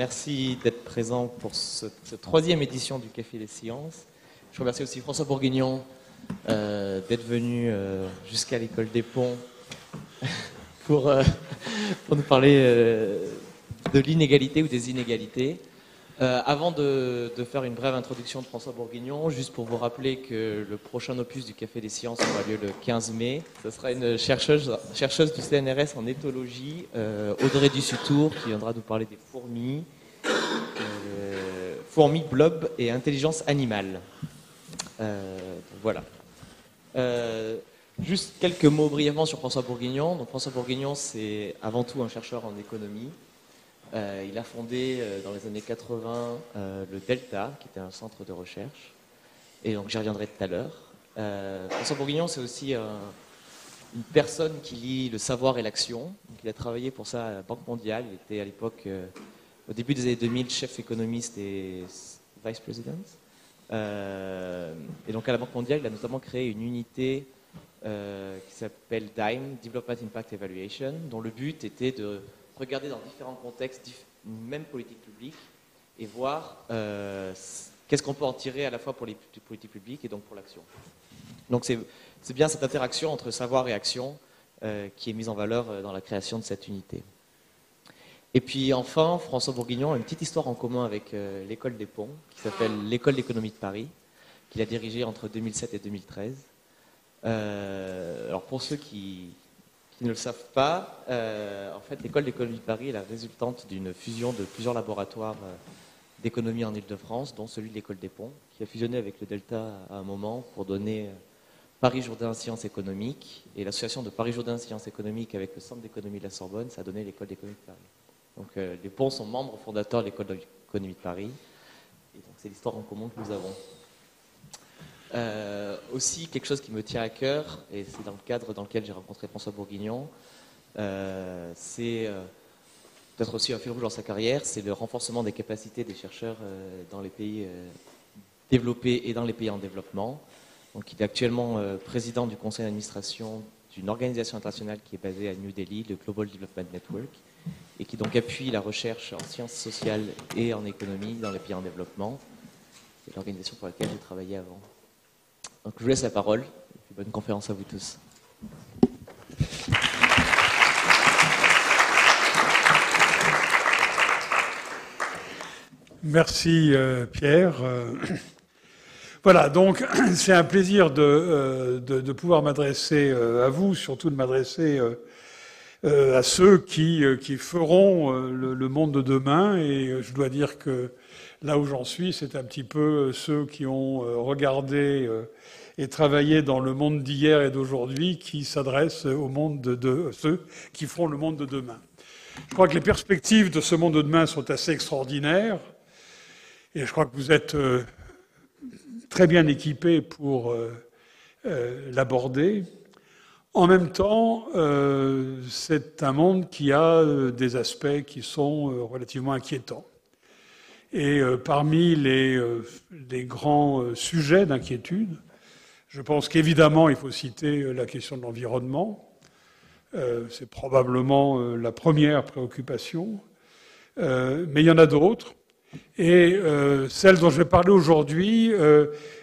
merci d'être présent pour cette troisième édition du Café des Sciences. Je remercie aussi François Bourguignon d'être venu jusqu'à l'école des Ponts pour nous parler de l'inégalité ou des inégalités. Avant de faire une brève introduction de François Bourguignon, juste pour vous rappeler que le prochain opus du Café des Sciences aura lieu le 15 mai. Ce sera une chercheuse du CNRS en éthologie, Audrey Dussutour, qui viendra nous parler des fourmis, fourmis, blobs et intelligence animale. Voilà. Juste quelques mots brièvement sur François Bourguignon. Donc, François Bourguignon, c'est avant tout un chercheur en économie. Il a fondé dans les années 80 le Delta, qui était un centre de recherche. Et donc j'y reviendrai tout à l'heure. François Bourguignon, c'est aussi une personne qui lie le savoir et l'action. Donc, il a travaillé pour ça à la Banque mondiale. Il était à l'époque, au début des années 2000, chef économiste et vice-président. Et donc à la Banque mondiale, il a notamment créé une unité qui s'appelle DIME, Development Impact Evaluation, dont le but était de regarder dans différents contextes, même politique publique, et voir qu'est-ce qu'on peut en tirer à la fois pour les politiques publiques et donc pour l'action. Donc c'est bien cette interaction entre savoir et action qui est mise en valeur dans la création de cette unité. Et puis enfin, François Bourguignon a une petite histoire en commun avec l'école des Ponts, qui s'appelle l'école d'économie de Paris, qu'il a dirigée entre 2007 et 2013. Alors pour ceux qui ne le savent pas, en fait, l'école d'économie de Paris est la résultante d'une fusion de plusieurs laboratoires d'économie en Île-de-France, dont celui de l'école des Ponts, qui a fusionné avec le Delta à un moment pour donner Paris-Jourdain Sciences économiques. Et l'association de Paris-Jourdain Sciences économiques avec le Centre d'économie de la Sorbonne, ça a donné l'école d'économie de Paris. Donc les Ponts sont membres fondateurs de l'école d'économie de Paris. Et donc c'est l'histoire en commun que nous avons. Aussi, quelque chose qui me tient à cœur, et c'est dans le cadre dans lequel j'ai rencontré François Bourguignon, c'est peut-être aussi un fil rouge dans sa carrière, c'est le renforcement des capacités des chercheurs dans les pays développés et dans les pays en développement. Donc, il est actuellement président du conseil d'administration d'une organisation internationale qui est basée à New Delhi, le Global Development Network, et qui donc appuie la recherche en sciences sociales et en économie dans les pays en développement. C'est l'organisation pour laquelle j'ai travaillé avant. Donc je vous laisse la parole, et puis bonne conférence à vous tous. Merci Pierre. Voilà, donc c'est un plaisir de pouvoir m'adresser à vous, surtout de m'adresser à ceux qui feront le monde de demain. Et je dois dire que là où j'en suis, c'est un petit peu ceux qui ont regardé et travaillé dans le monde d'hier et d'aujourd'hui qui s'adressent au monde de ceux qui feront le monde de demain. Je crois que les perspectives de ce monde de demain sont assez extraordinaires et je crois que vous êtes très bien équipés pour l'aborder. En même temps, c'est un monde qui a des aspects qui sont relativement inquiétants. Et parmi les grands sujets d'inquiétude, je pense qu'évidemment, il faut citer la question de l'environnement. C'est probablement la première préoccupation. Mais il y en a d'autres. Et celle dont je vais parler aujourd'hui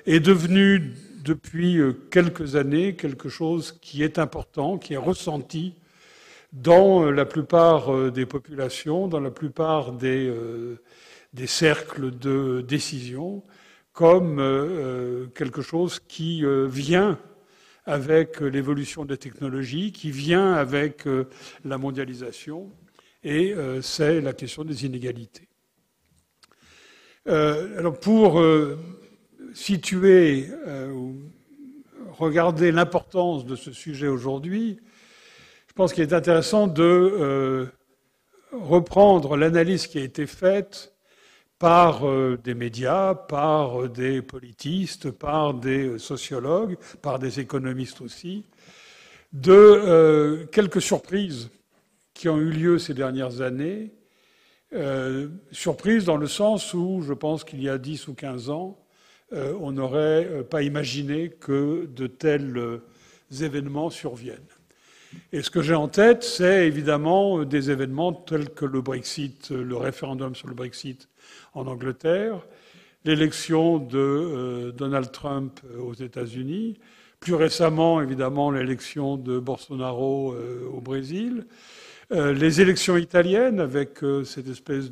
est devenue, depuis quelques années, quelque chose qui est important, qui est ressenti dans la plupart des populations, dans la plupart des cercles de décision, comme quelque chose qui vient avec l'évolution des technologies, qui vient avec la mondialisation, et c'est la question des inégalités. Alors pour situer ou regarder l'importance de ce sujet aujourd'hui, je pense qu'il est intéressant de reprendre l'analyse qui a été faite par des médias, par des politistes, par des sociologues, par des économistes aussi, de quelques surprises qui ont eu lieu ces dernières années. Surprises dans le sens où je pense qu'il y a 10 ou 15 ans, on n'aurait pas imaginé que de tels événements surviennent. Et ce que j'ai en tête, c'est évidemment des événements tels que le Brexit, le référendum sur le Brexit en Angleterre, l'élection de Donald Trump aux États-Unis, plus récemment, évidemment, l'élection de Bolsonaro au Brésil, les élections italiennes avec cette espèce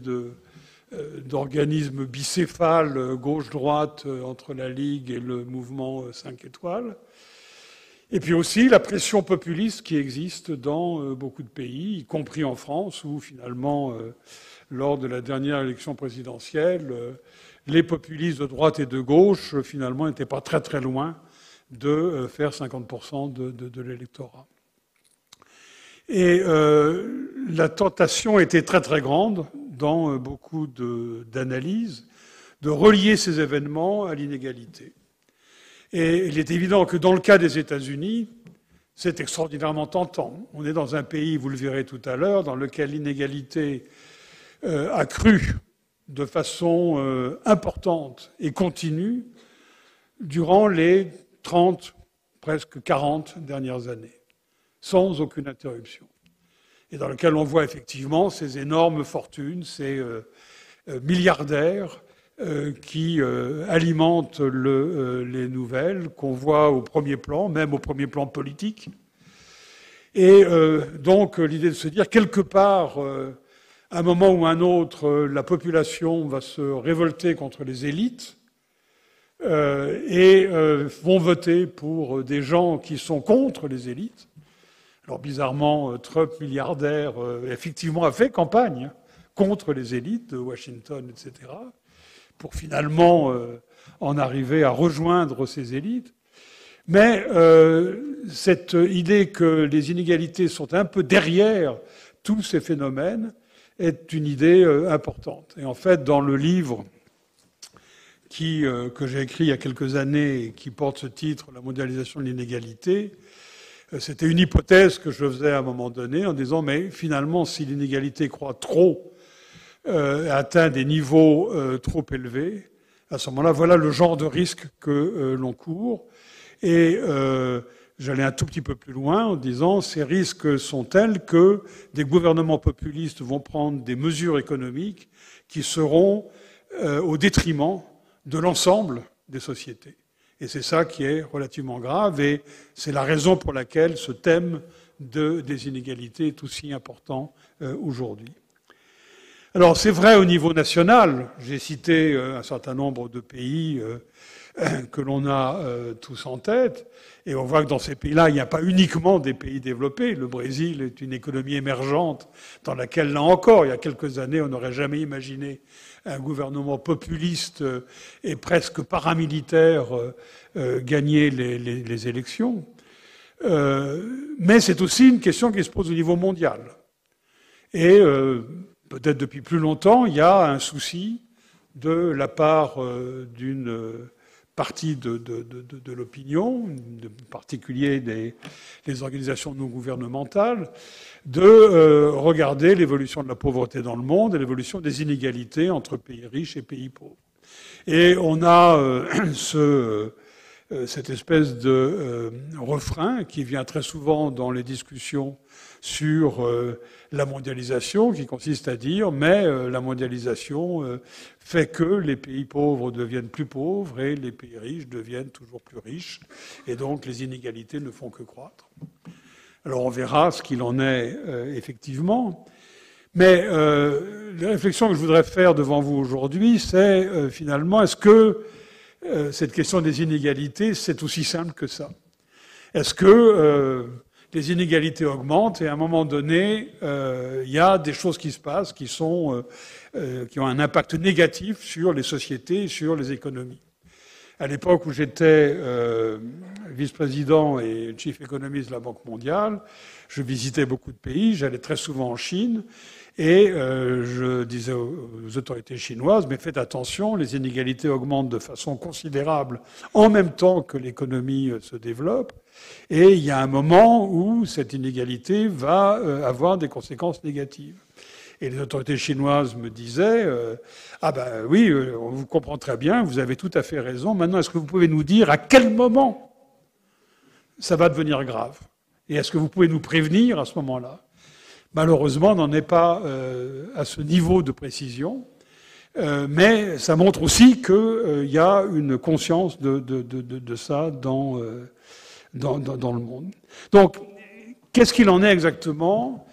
d'organisme bicéphale gauche-droite entre la Ligue et le mouvement 5 étoiles. Et puis aussi la pression populiste qui existe dans beaucoup de pays, y compris en France, où finalement, lors de la dernière élection présidentielle, les populistes de droite et de gauche, finalement, n'étaient pas très très loin de faire 50% de l'électorat. Et la tentation était très très grande dans beaucoup d'analyses de relier ces événements à l'inégalité. Et il est évident que dans le cas des États-Unis, c'est extraordinairement tentant. On est dans un pays, vous le verrez tout à l'heure, dans lequel l'inégalité a cru de façon importante et continue durant les 30, presque 40 dernières années, sans aucune interruption. Et dans lequel on voit effectivement ces énormes fortunes, ces milliardaires qui alimentent les nouvelles, qu'on voit au premier plan, même au premier plan politique. Et donc l'idée de se dire, quelque part, à un moment ou à un autre, la population va se révolter contre les élites et vont voter pour des gens qui sont contre les élites. Alors bizarrement, Trump, milliardaire, effectivement a fait campagne contre les élites de Washington, etc., pour finalement en arriver à rejoindre ces élites. Mais cette idée que les inégalités sont un peu derrière tous ces phénomènes est une idée importante. Et en fait, dans le livre que j'ai écrit il y a quelques années et qui porte ce titre, La mondialisation de l'inégalité, c'était une hypothèse que je faisais à un moment donné en disant, mais finalement, si l'inégalité croît trop, atteint des niveaux trop élevés, à ce moment-là, voilà le genre de risque que l'on court. Et j'allais un tout petit peu plus loin en disant ces risques sont tels que des gouvernements populistes vont prendre des mesures économiques qui seront au détriment de l'ensemble des sociétés. Et c'est ça qui est relativement grave, et c'est la raison pour laquelle ce thème des inégalités est aussi important aujourd'hui. Alors c'est vrai au niveau national, j'ai cité un certain nombre de pays que l'on a tous en tête, et on voit que dans ces pays-là, il n'y a pas uniquement des pays développés. Le Brésil est une économie émergente dans laquelle, là encore, il y a quelques années, on n'aurait jamais imaginé un gouvernement populiste et presque paramilitaire gagner les élections. Mais c'est aussi une question qui se pose au niveau mondial. Et peut-être depuis plus longtemps, il y a un souci de la part d'une partie de l'opinion, en particulier des organisations non gouvernementales, de regarder l'évolution de la pauvreté dans le monde et l'évolution des inégalités entre pays riches et pays pauvres. Et on a cette espèce de refrain qui vient très souvent dans les discussions sur la mondialisation, qui consiste à dire mais la mondialisation fait que les pays pauvres deviennent plus pauvres et les pays riches deviennent toujours plus riches, et donc les inégalités ne font que croître. Alors on verra ce qu'il en est effectivement, mais les réflexions que je voudrais faire devant vous aujourd'hui, c'est finalement, est-ce que cette question des inégalités, c'est aussi simple que ça? Est-ce que les inégalités augmentent et à un moment donné, il y a des choses qui se passent qui ont un impact négatif sur les sociétés et sur les économies? À l'époque où j'étais vice-président et chief économiste de la Banque mondiale, je visitais beaucoup de pays, j'allais très souvent en Chine, et je disais aux autorités chinoises, mais faites attention, les inégalités augmentent de façon considérable en même temps que l'économie se développe, et il y a un moment où cette inégalité va avoir des conséquences négatives. Et les autorités chinoises me disaient ah ben oui, on vous comprend très bien, vous avez tout à fait raison. Maintenant, est-ce que vous pouvez nous dire à quel moment ça va devenir grave? Et est-ce que vous pouvez nous prévenir à ce moment-là? Malheureusement, on n'en est pas à ce niveau de précision, mais ça montre aussi qu'il y a une conscience de ça dans le monde. Donc, qu'est-ce qu'il en est exactement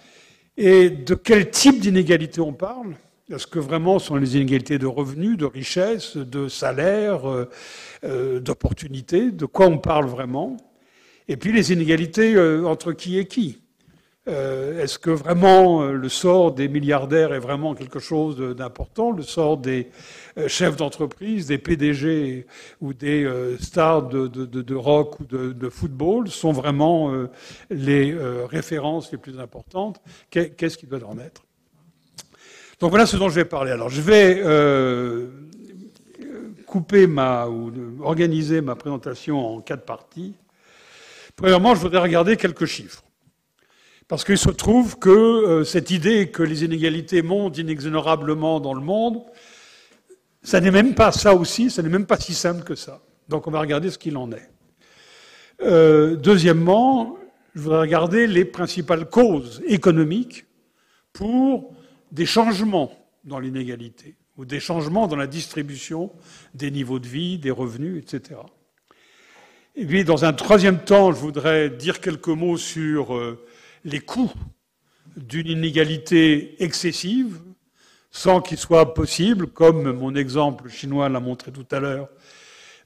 et de quel type d'inégalité on parle? Est-ce que vraiment ce sont les inégalités de revenus, de richesse, de salaire, d'opportunités? De quoi on parle vraiment? Et puis les inégalités entre qui et qui? Est-ce que vraiment le sort des milliardaires est vraiment quelque chose d'important? Le sort des chefs d'entreprise, des PDG ou des stars de rock ou de football sont vraiment les références les plus importantes? Qu'est-ce qui doit en être? Donc voilà ce dont je vais parler. Alors je vais organiser ma présentation en 4 parties. Premièrement, je voudrais regarder quelques chiffres. Parce qu'il se trouve que cette idée que les inégalités montent inexorablement dans le monde, ça n'est même pas ça aussi, ça n'est même pas si simple que ça. Donc on va regarder ce qu'il en est. Deuxièmement, je voudrais regarder les principales causes économiques pour des changements dans l'inégalité, ou des changements dans la distribution des niveaux de vie, des revenus, etc. Et puis, dans un troisième temps, je voudrais dire quelques mots sur les coûts d'une inégalité excessive, sans qu'il soit possible, comme mon exemple chinois l'a montré tout à l'heure,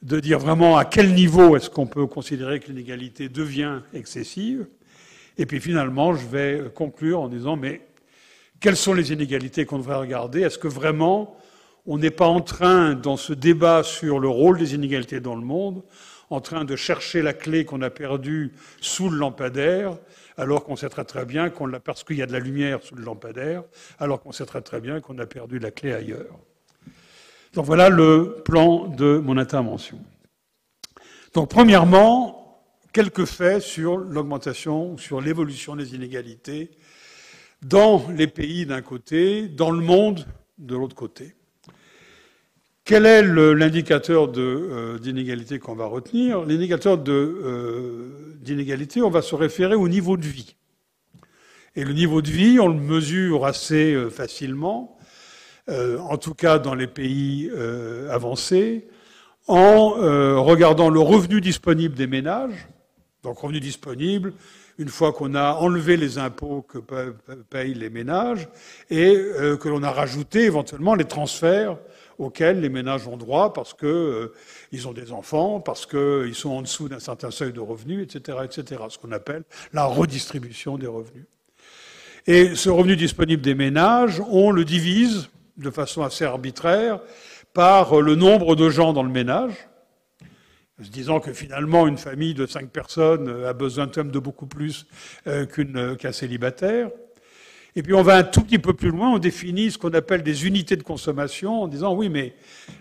de dire vraiment à quel niveau est-ce qu'on peut considérer que l'inégalité devient excessive. Et puis finalement, je vais conclure en disant, mais quelles sont les inégalités qu'on devrait regarder? Est-ce que vraiment on n'est pas en train, dans ce débat sur le rôle des inégalités dans le monde, en train de chercher la clé qu'on a perdue sous le lampadaire, alors qu'on sait très bien qu'on l'a, parce qu'il y a de la lumière sous le lampadaire, alors qu'on sait très bien qu'on a perdu la clé ailleurs. Donc voilà le plan de mon intervention. Donc premièrement, quelques faits sur l'augmentation, sur l'évolution des inégalités dans les pays d'un côté, dans le monde de l'autre côté. Quel est l'indicateur d'inégalité qu'on va retenir? L'indicateur d'inégalité, on va se référer au niveau de vie. Et le niveau de vie, on le mesure assez facilement, en tout cas dans les pays avancés, en regardant le revenu disponible des ménages. Donc revenu disponible, une fois qu'on a enlevé les impôts que payent les ménages et que l'on a rajouté éventuellement les transferts auxquels les ménages ont droit parce qu'ils ont des enfants, parce qu'ils sont en dessous d'un certain seuil de revenus, etc., etc., ce qu'on appelle la redistribution des revenus. Et ce revenu disponible des ménages, on le divise de façon assez arbitraire par le nombre de gens dans le ménage, se disant que finalement une famille de 5 personnes a besoin de beaucoup plus qu'un célibataire. Et puis on va un tout petit peu plus loin, on définit ce qu'on appelle des unités de consommation en disant oui, mais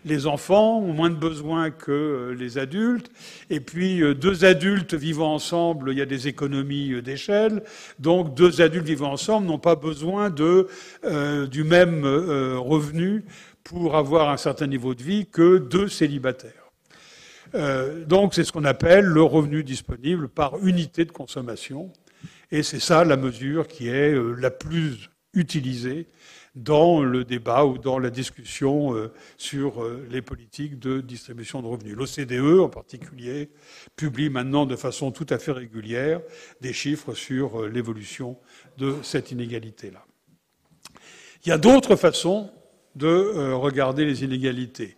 les enfants ont moins de besoins que les adultes, et puis 2 adultes vivant ensemble, il y a des économies d'échelle, donc 2 adultes vivant ensemble n'ont pas besoin du même revenu pour avoir un certain niveau de vie que 2 célibataires. Donc c'est ce qu'on appelle le revenu disponible par unité de consommation. Et c'est ça la mesure qui est la plus utilisée dans le débat ou dans la discussion sur les politiques de distribution de revenus. L'OCDE, en particulier, publie maintenant de façon tout à fait régulière des chiffres sur l'évolution de cette inégalité-là. Il y a d'autres façons de regarder les inégalités.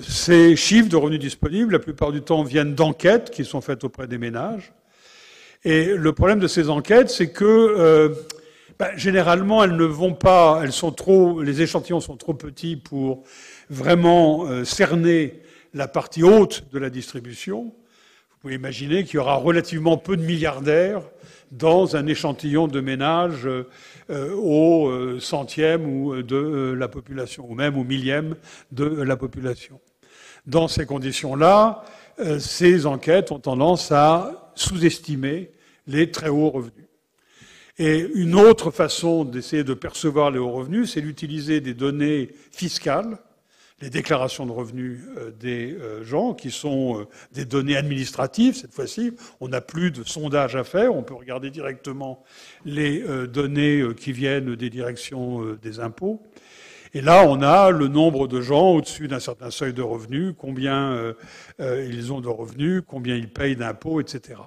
Ces chiffres de revenus disponibles, la plupart du temps, viennent d'enquêtes qui sont faites auprès des ménages. Et le problème de ces enquêtes, c'est que généralement, elles ne vont pas, les échantillons sont trop petits pour vraiment cerner la partie haute de la distribution. Vous pouvez imaginer qu'il y aura relativement peu de milliardaires dans un échantillon de ménages au centième ou de la population, ou même au millième de la population. Dans ces conditions-là, ces enquêtes ont tendance à sous-estimer les très hauts revenus. Et une autre façon d'essayer de percevoir les hauts revenus, c'est d'utiliser des données fiscales, les déclarations de revenus des gens, qui sont des données administratives. Cette fois-ci, on n'a plus de sondage à faire, on peut regarder directement les données qui viennent des directions des impôts. Et là, on a le nombre de gens au-dessus d'un certain seuil de revenus, combien ils ont de revenus, combien ils payent d'impôts, etc.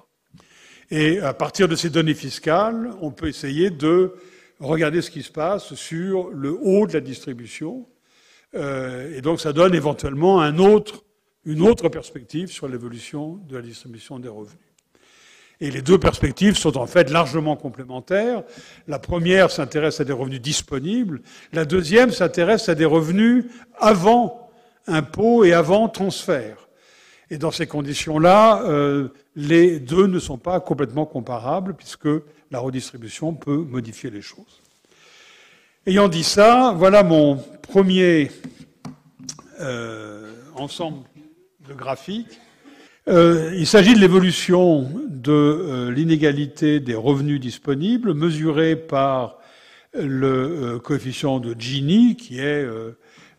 Et à partir de ces données fiscales, on peut essayer de regarder ce qui se passe sur le haut de la distribution. Et donc, ça donne éventuellement une autre perspective sur l'évolution de la distribution des revenus. Et les deux perspectives sont en fait largement complémentaires. La première s'intéresse à des revenus disponibles. La deuxième s'intéresse à des revenus avant impôts et avant transfert. Et dans ces conditions-là, les deux ne sont pas complètement comparables puisque la redistribution peut modifier les choses. Ayant dit ça, voilà mon premier ensemble de graphiques. Il s'agit de l'évolution de l'inégalité des revenus disponibles mesurée par le coefficient de Gini, qui est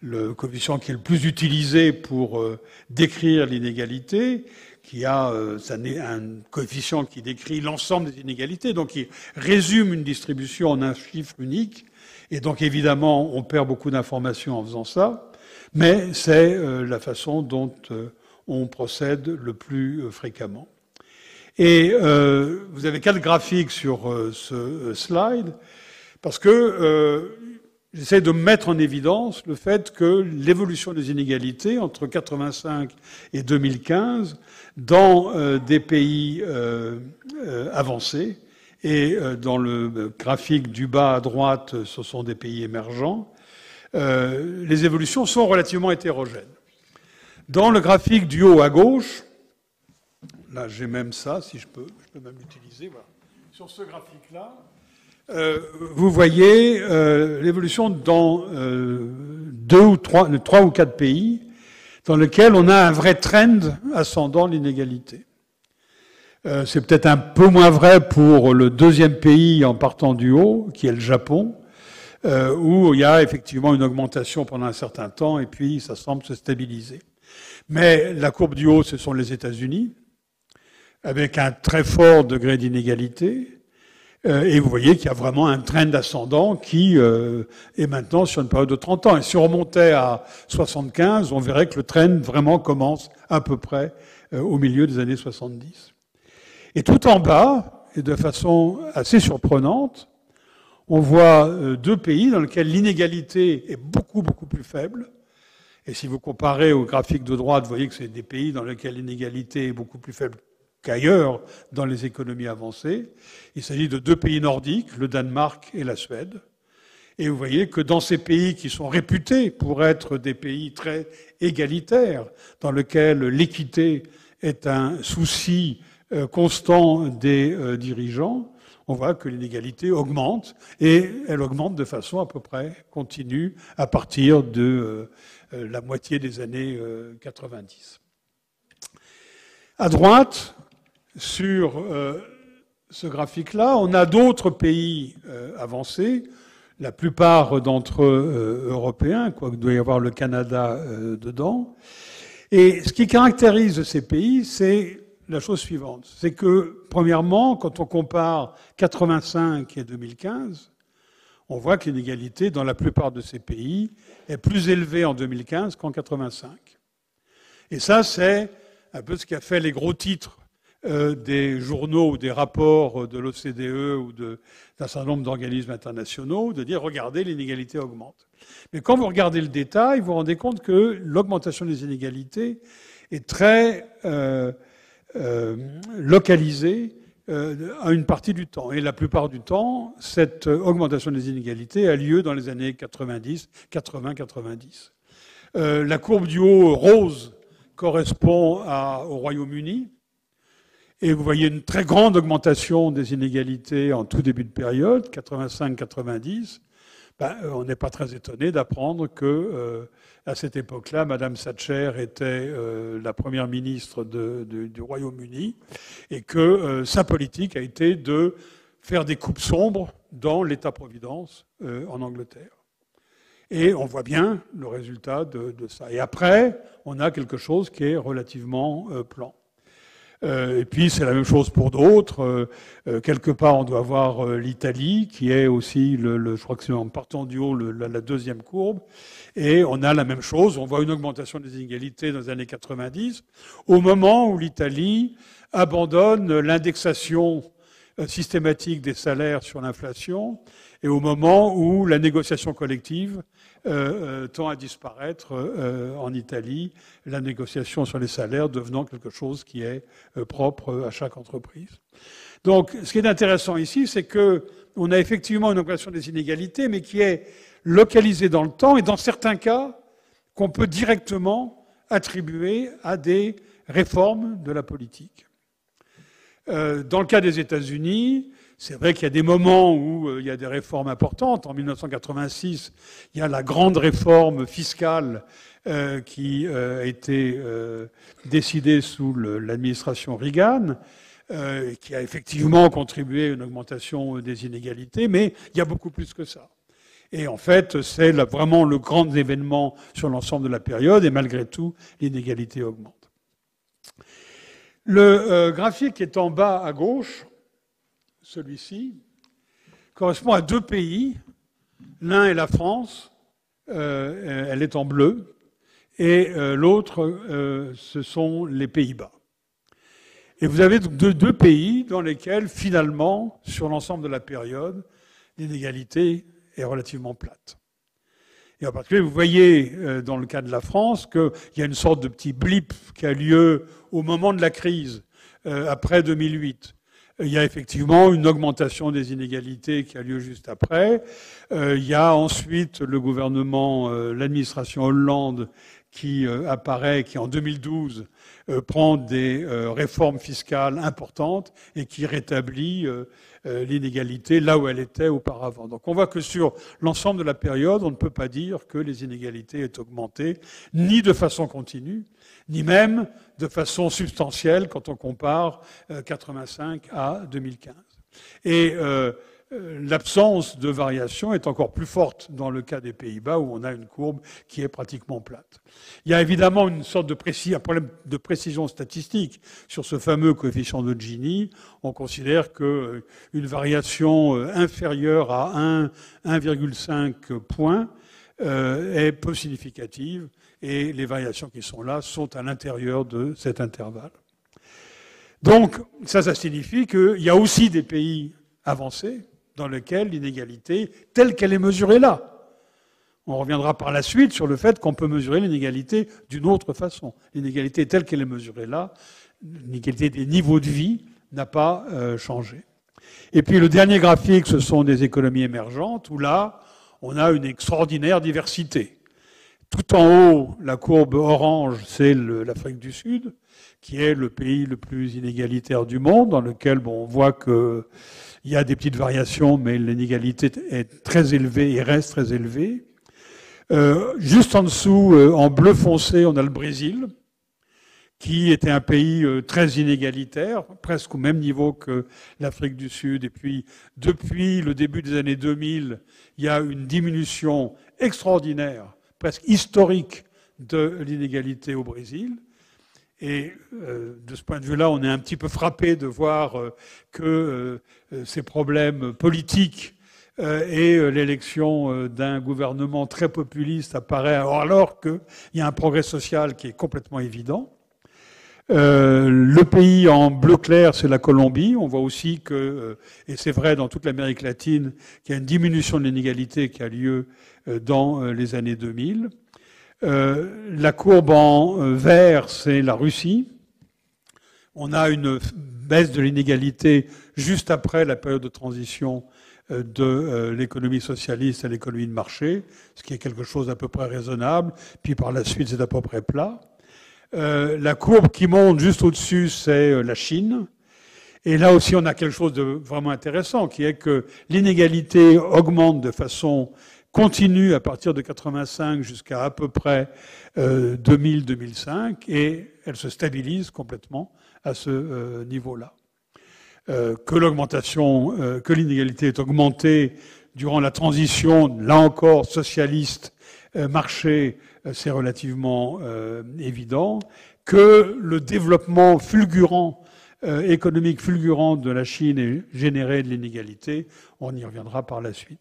le coefficient qui est le plus utilisé pour décrire l'inégalité, qui a un coefficient qui décrit l'ensemble des inégalités, donc qui résume une distribution en un chiffre unique. Et donc évidemment, on perd beaucoup d'informations en faisant ça, mais c'est la façon dont on procède le plus fréquemment. Et vous avez 4 graphiques sur ce slide, parce que j'essaie de mettre en évidence le fait que l'évolution des inégalités entre 1985 et 2015, dans des pays avancés, et dans le graphique du bas à droite, ce sont des pays émergents, les évolutions sont relativement hétérogènes. Dans le graphique du haut à gauche, là j'ai même ça, si je peux même l'utiliser, voilà. Sur ce graphique-là, vous voyez l'évolution dans 3 ou 4 pays dans lesquels on a un vrai trend ascendant l'inégalité. C'est peut-être un peu moins vrai pour le deuxième pays en partant du haut, qui est le Japon, où il y a effectivement une augmentation pendant un certain temps et puis ça semble se stabiliser. Mais la courbe du haut, ce sont les États-Unis, avec un très fort degré d'inégalité. Et vous voyez qu'il y a vraiment un trend ascendant qui est maintenant sur une période de 30 ans. Et si on remontait à 75, on verrait que le trend vraiment commence à peu près au milieu des années 70. Et tout en bas, et de façon assez surprenante, on voit 2 pays dans lesquels l'inégalité est beaucoup, beaucoup plus faible. Et si vous comparez au graphique de droite, vous voyez que c'est des pays dans lesquels l'inégalité est beaucoup plus faible qu'ailleurs dans les économies avancées. Il s'agit de 2 pays nordiques, le Danemark et la Suède. Et vous voyez que dans ces pays qui sont réputés pour être des pays très égalitaires, dans lesquels l'équité est un souci constant des dirigeants, on voit que l'inégalité augmente, et elle augmente de façon à peu près continue à partir de la moitié des années 90. À droite, sur ce graphique-là, on a d'autres pays avancés, la plupart d'entre eux européens, quoique doit y avoir le Canada dedans. Et ce qui caractérise ces pays, c'est la chose suivante. C'est que, premièrement, quand on compare 85 et 2015, on voit que l'inégalité dans la plupart de ces pays est plus élevée en 2015 qu'en 85. Et ça, c'est un peu ce qui a fait les gros titres des journaux ou des rapports de l'OCDE ou d'un certain nombre d'organismes internationaux, de dire, regardez, l'inégalité augmente. Mais quand vous regardez le détail, vous vous rendez compte que l'augmentation des inégalités est très localisée à une partie du temps. Et la plupart du temps, cette augmentation des inégalités a lieu dans les années 80-90. La courbe du haut rose correspond au Royaume-Uni. Et vous voyez une très grande augmentation des inégalités en tout début de période, 85-90. On n'est pas très étonné d'apprendre que, à cette époque-là, Madame Thatcher était la première ministre du Royaume-Uni et que sa politique a été de faire des coupes sombres dans l'État-providence en Angleterre. Et on voit bien le résultat de ça. Et après, on a quelque chose qui est relativement plan. Et puis c'est la même chose pour d'autres. Quelque part, on doit voir l'Italie, qui est aussi, je crois que c'est en partant du haut, la deuxième courbe. Et on a la même chose. On voit une augmentation des inégalités dans les années 90, au moment où l'Italie abandonne l'indexation systématique des salaires sur l'inflation, et au moment où la négociation collective tend à disparaître en Italie, la négociation sur les salaires devenant quelque chose qui est propre à chaque entreprise. Donc, ce qui est intéressant ici, c'est qu'on a effectivement une augmentation des inégalités, mais qui est localisée dans le temps, et dans certains cas, qu'on peut directement attribuer à des réformes de la politique. Dans le cas des États-Unis, c'est vrai qu'il y a des moments où il y a des réformes importantes. En 1986, il y a la grande réforme fiscale qui a été décidée sous l'administration Reagan, qui a effectivement contribué à une augmentation des inégalités, mais il y a beaucoup plus que ça. Et en fait, c'est vraiment le grand événement sur l'ensemble de la période, et malgré tout, l'inégalité augmente. Le graphique qui est en bas à gauche, celui-ci, correspond à deux pays. L'un est la France, elle est en bleu, et l'autre, ce sont les Pays-Bas. Et vous avez deux pays dans lesquels, finalement, sur l'ensemble de la période, l'inégalité est relativement plate. Et en particulier, vous voyez, dans le cas de la France, qu'il y a une sorte de petit blip qui a lieu au moment de la crise, après 2008. Il y a effectivement une augmentation des inégalités qui a lieu juste après. Il y a ensuite le gouvernement, l'administration Hollande qui apparaît, qui en 2012 prend des réformes fiscales importantes et qui rétablit l'inégalité là où elle était auparavant. Donc on voit que sur l'ensemble de la période, on ne peut pas dire que les inégalités aient augmenté, ni de façon continue, ni même de façon substantielle quand on compare 85 à 2015. Et l'absence de variation est encore plus forte dans le cas des Pays-Bas, où on a une courbe qui est pratiquement plate. Il y a évidemment un problème de précision statistique sur ce fameux coefficient de Gini. On considère qu'une variation inférieure à 1,5 points est peu significative, et les variations qui sont là sont à l'intérieur de cet intervalle. Donc, ça signifie qu'il y a aussi des pays avancés dans lesquels l'inégalité, telle qu'elle est mesurée là. On reviendra par la suite sur le fait qu'on peut mesurer l'inégalité d'une autre façon. L'inégalité telle qu'elle est mesurée là, l'inégalité des niveaux de vie n'a pas changé. Et puis le dernier graphique, ce sont des économies émergentes, où là, on a une extraordinaire diversité. Tout en haut, la courbe orange, c'est l'Afrique du Sud, qui est le pays le plus inégalitaire du monde, dans lequel on voit qu'il y a des petites variations, mais l'inégalité est très élevée et reste très élevée. Juste en dessous, en bleu foncé, on a le Brésil, qui était un pays très inégalitaire, presque au même niveau que l'Afrique du Sud. Et puis, depuis le début des années 2000, il y a une diminution extraordinaire, presque historique, de l'inégalité au Brésil. Et de ce point de vue-là, on est un petit peu frappé de voir que ces problèmes politiques et l'élection d'un gouvernement très populiste apparaît alors qu'il y a un progrès social qui est complètement évident. Le pays en bleu clair, c'est la Colombie. On voit aussi que, et c'est vrai dans toute l'Amérique latine, qu'il y a une diminution de l'inégalité qui a lieu dans les années 2000. La courbe en vert, c'est la Russie. On a une baisse de l'inégalité juste après la période de transition de l'économie socialiste à l'économie de marché, ce qui est quelque chose d'à peu près raisonnable. Puis par la suite, c'est à peu près plat. La courbe qui monte juste au-dessus, c'est la Chine. Et là aussi, on a quelque chose de vraiment intéressant, qui est que l'inégalité augmente de façon continue à partir de 85 jusqu'à peu près 2000-2005, et elle se stabilise complètement à ce niveau-là. Que l'inégalité est augmentée durant la transition, là encore, socialiste, marché, c'est relativement évident, que le développement fulgurant, économique fulgurant de la Chine ait généré de l'inégalité. On y reviendra par la suite.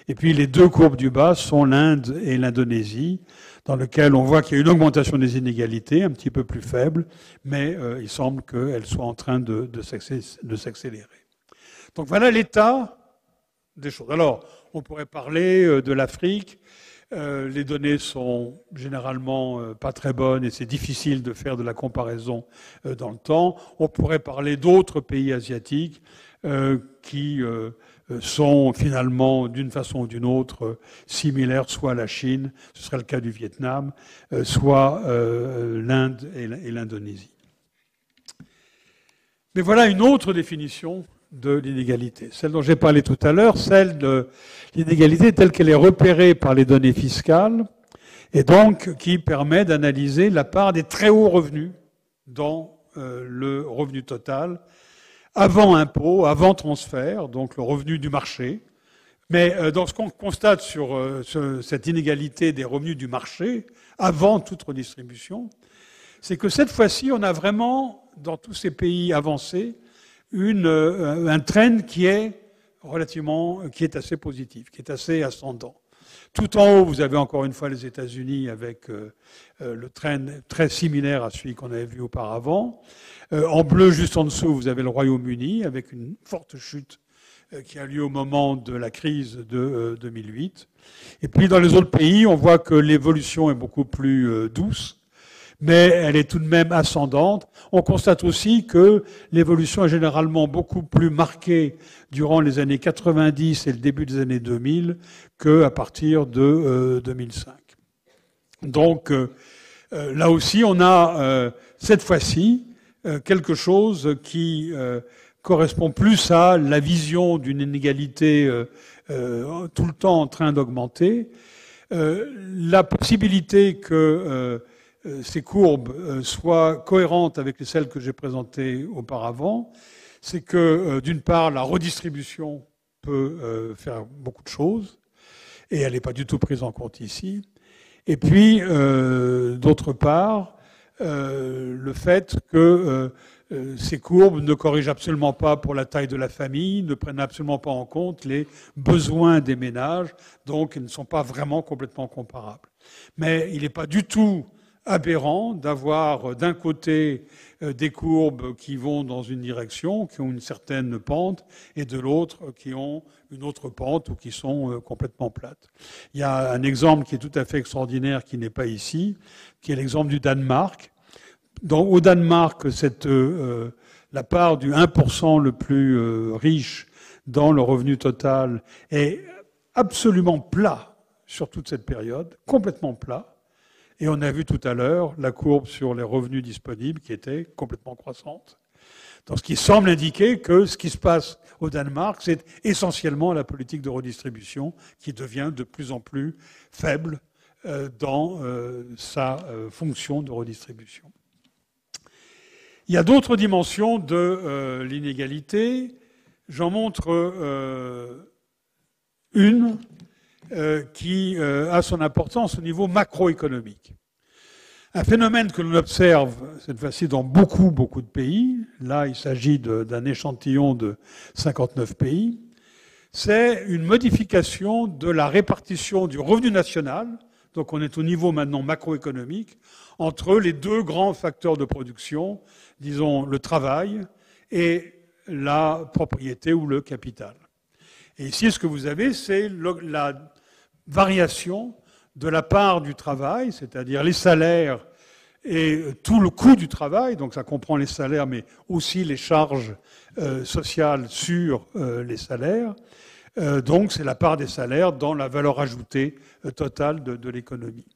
Et puis les deux courbes du bas sont l'Inde et l'Indonésie, dans lesquelles on voit qu'il y a une augmentation des inégalités, un petit peu plus faible, mais il semble qu'elles soient en train de s'accélérer. Donc voilà l'état des choses. Alors, on pourrait parler de l'Afrique. Les données sont généralement pas très bonnes et c'est difficile de faire de la comparaison dans le temps. On pourrait parler d'autres pays asiatiques qui sont finalement, d'une façon ou d'une autre, similaires soit à la Chine, ce serait le cas du Vietnam, soit l'Inde et l'Indonésie. Mais voilà une autre définition de l'inégalité. Celle dont j'ai parlé tout à l'heure, celle de l'inégalité telle qu'elle est repérée par les données fiscales, et donc qui permet d'analyser la part des très hauts revenus dans le revenu total, avant impôt, avant transfert, donc le revenu du marché. Mais dans ce qu'on constate sur cette inégalité des revenus du marché, avant toute redistribution, c'est que cette fois-ci, on a vraiment, dans tous ces pays avancés, un trend qui est assez positif, qui est assez ascendant. Tout en haut, vous avez encore une fois les États-Unis avec le trend très similaire à celui qu'on avait vu auparavant. En bleu, juste en dessous, vous avez le Royaume-Uni avec une forte chute qui a lieu au moment de la crise de 2008. Et puis dans les autres pays, on voit que l'évolution est beaucoup plus douce, mais elle est tout de même ascendante. On constate aussi que l'évolution est généralement beaucoup plus marquée durant les années 90 et le début des années 2000 qu'à partir de 2005. Donc là aussi, on a cette fois-ci quelque chose qui correspond plus à la vision d'une inégalité tout le temps en train d'augmenter. La possibilité que ces courbes soient cohérentes avec celles que j'ai présentées auparavant, c'est que, d'une part, la redistribution peut faire beaucoup de choses, et elle n'est pas du tout prise en compte ici. Et puis, d'autre part, le fait que ces courbes ne corrigent absolument pas pour la taille de la famille, ne prennent absolument pas en compte les besoins des ménages, donc elles ne sont pas vraiment complètement comparables. Mais il n'est pas du tout aberrant d'avoir d'un côté des courbes qui vont dans une direction, qui ont une certaine pente, et de l'autre qui ont une autre pente ou qui sont complètement plates. Il y a un exemple qui est tout à fait extraordinaire, qui n'est pas ici, qui est l'exemple du Danemark. Au Danemark, la part du 1% le plus riche dans le revenu total est absolument plat sur toute cette période, complètement plat. Et on a vu tout à l'heure la courbe sur les revenus disponibles qui était complètement croissante. Donc, ce qui semble indiquer que ce qui se passe au Danemark, c'est essentiellement la politique de redistribution qui devient de plus en plus faible dans sa fonction de redistribution. Il y a d'autres dimensions de l'inégalité. J'en montre une qui a son importance au niveau macroéconomique. Un phénomène que l'on observe, cette fois-ci, dans beaucoup de pays, là il s'agit d'un échantillon de 59 pays, c'est une modification de la répartition du revenu national, donc on est au niveau maintenant macroéconomique, entre les deux grands facteurs de production, disons le travail et la propriété ou le capital. Et ici, ce que vous avez, c'est la variation de la part du travail, c'est-à-dire les salaires et tout le coût du travail, donc ça comprend les salaires, mais aussi les charges sociales sur les salaires. Donc c'est la part des salaires dans la valeur ajoutée totale de l'économie.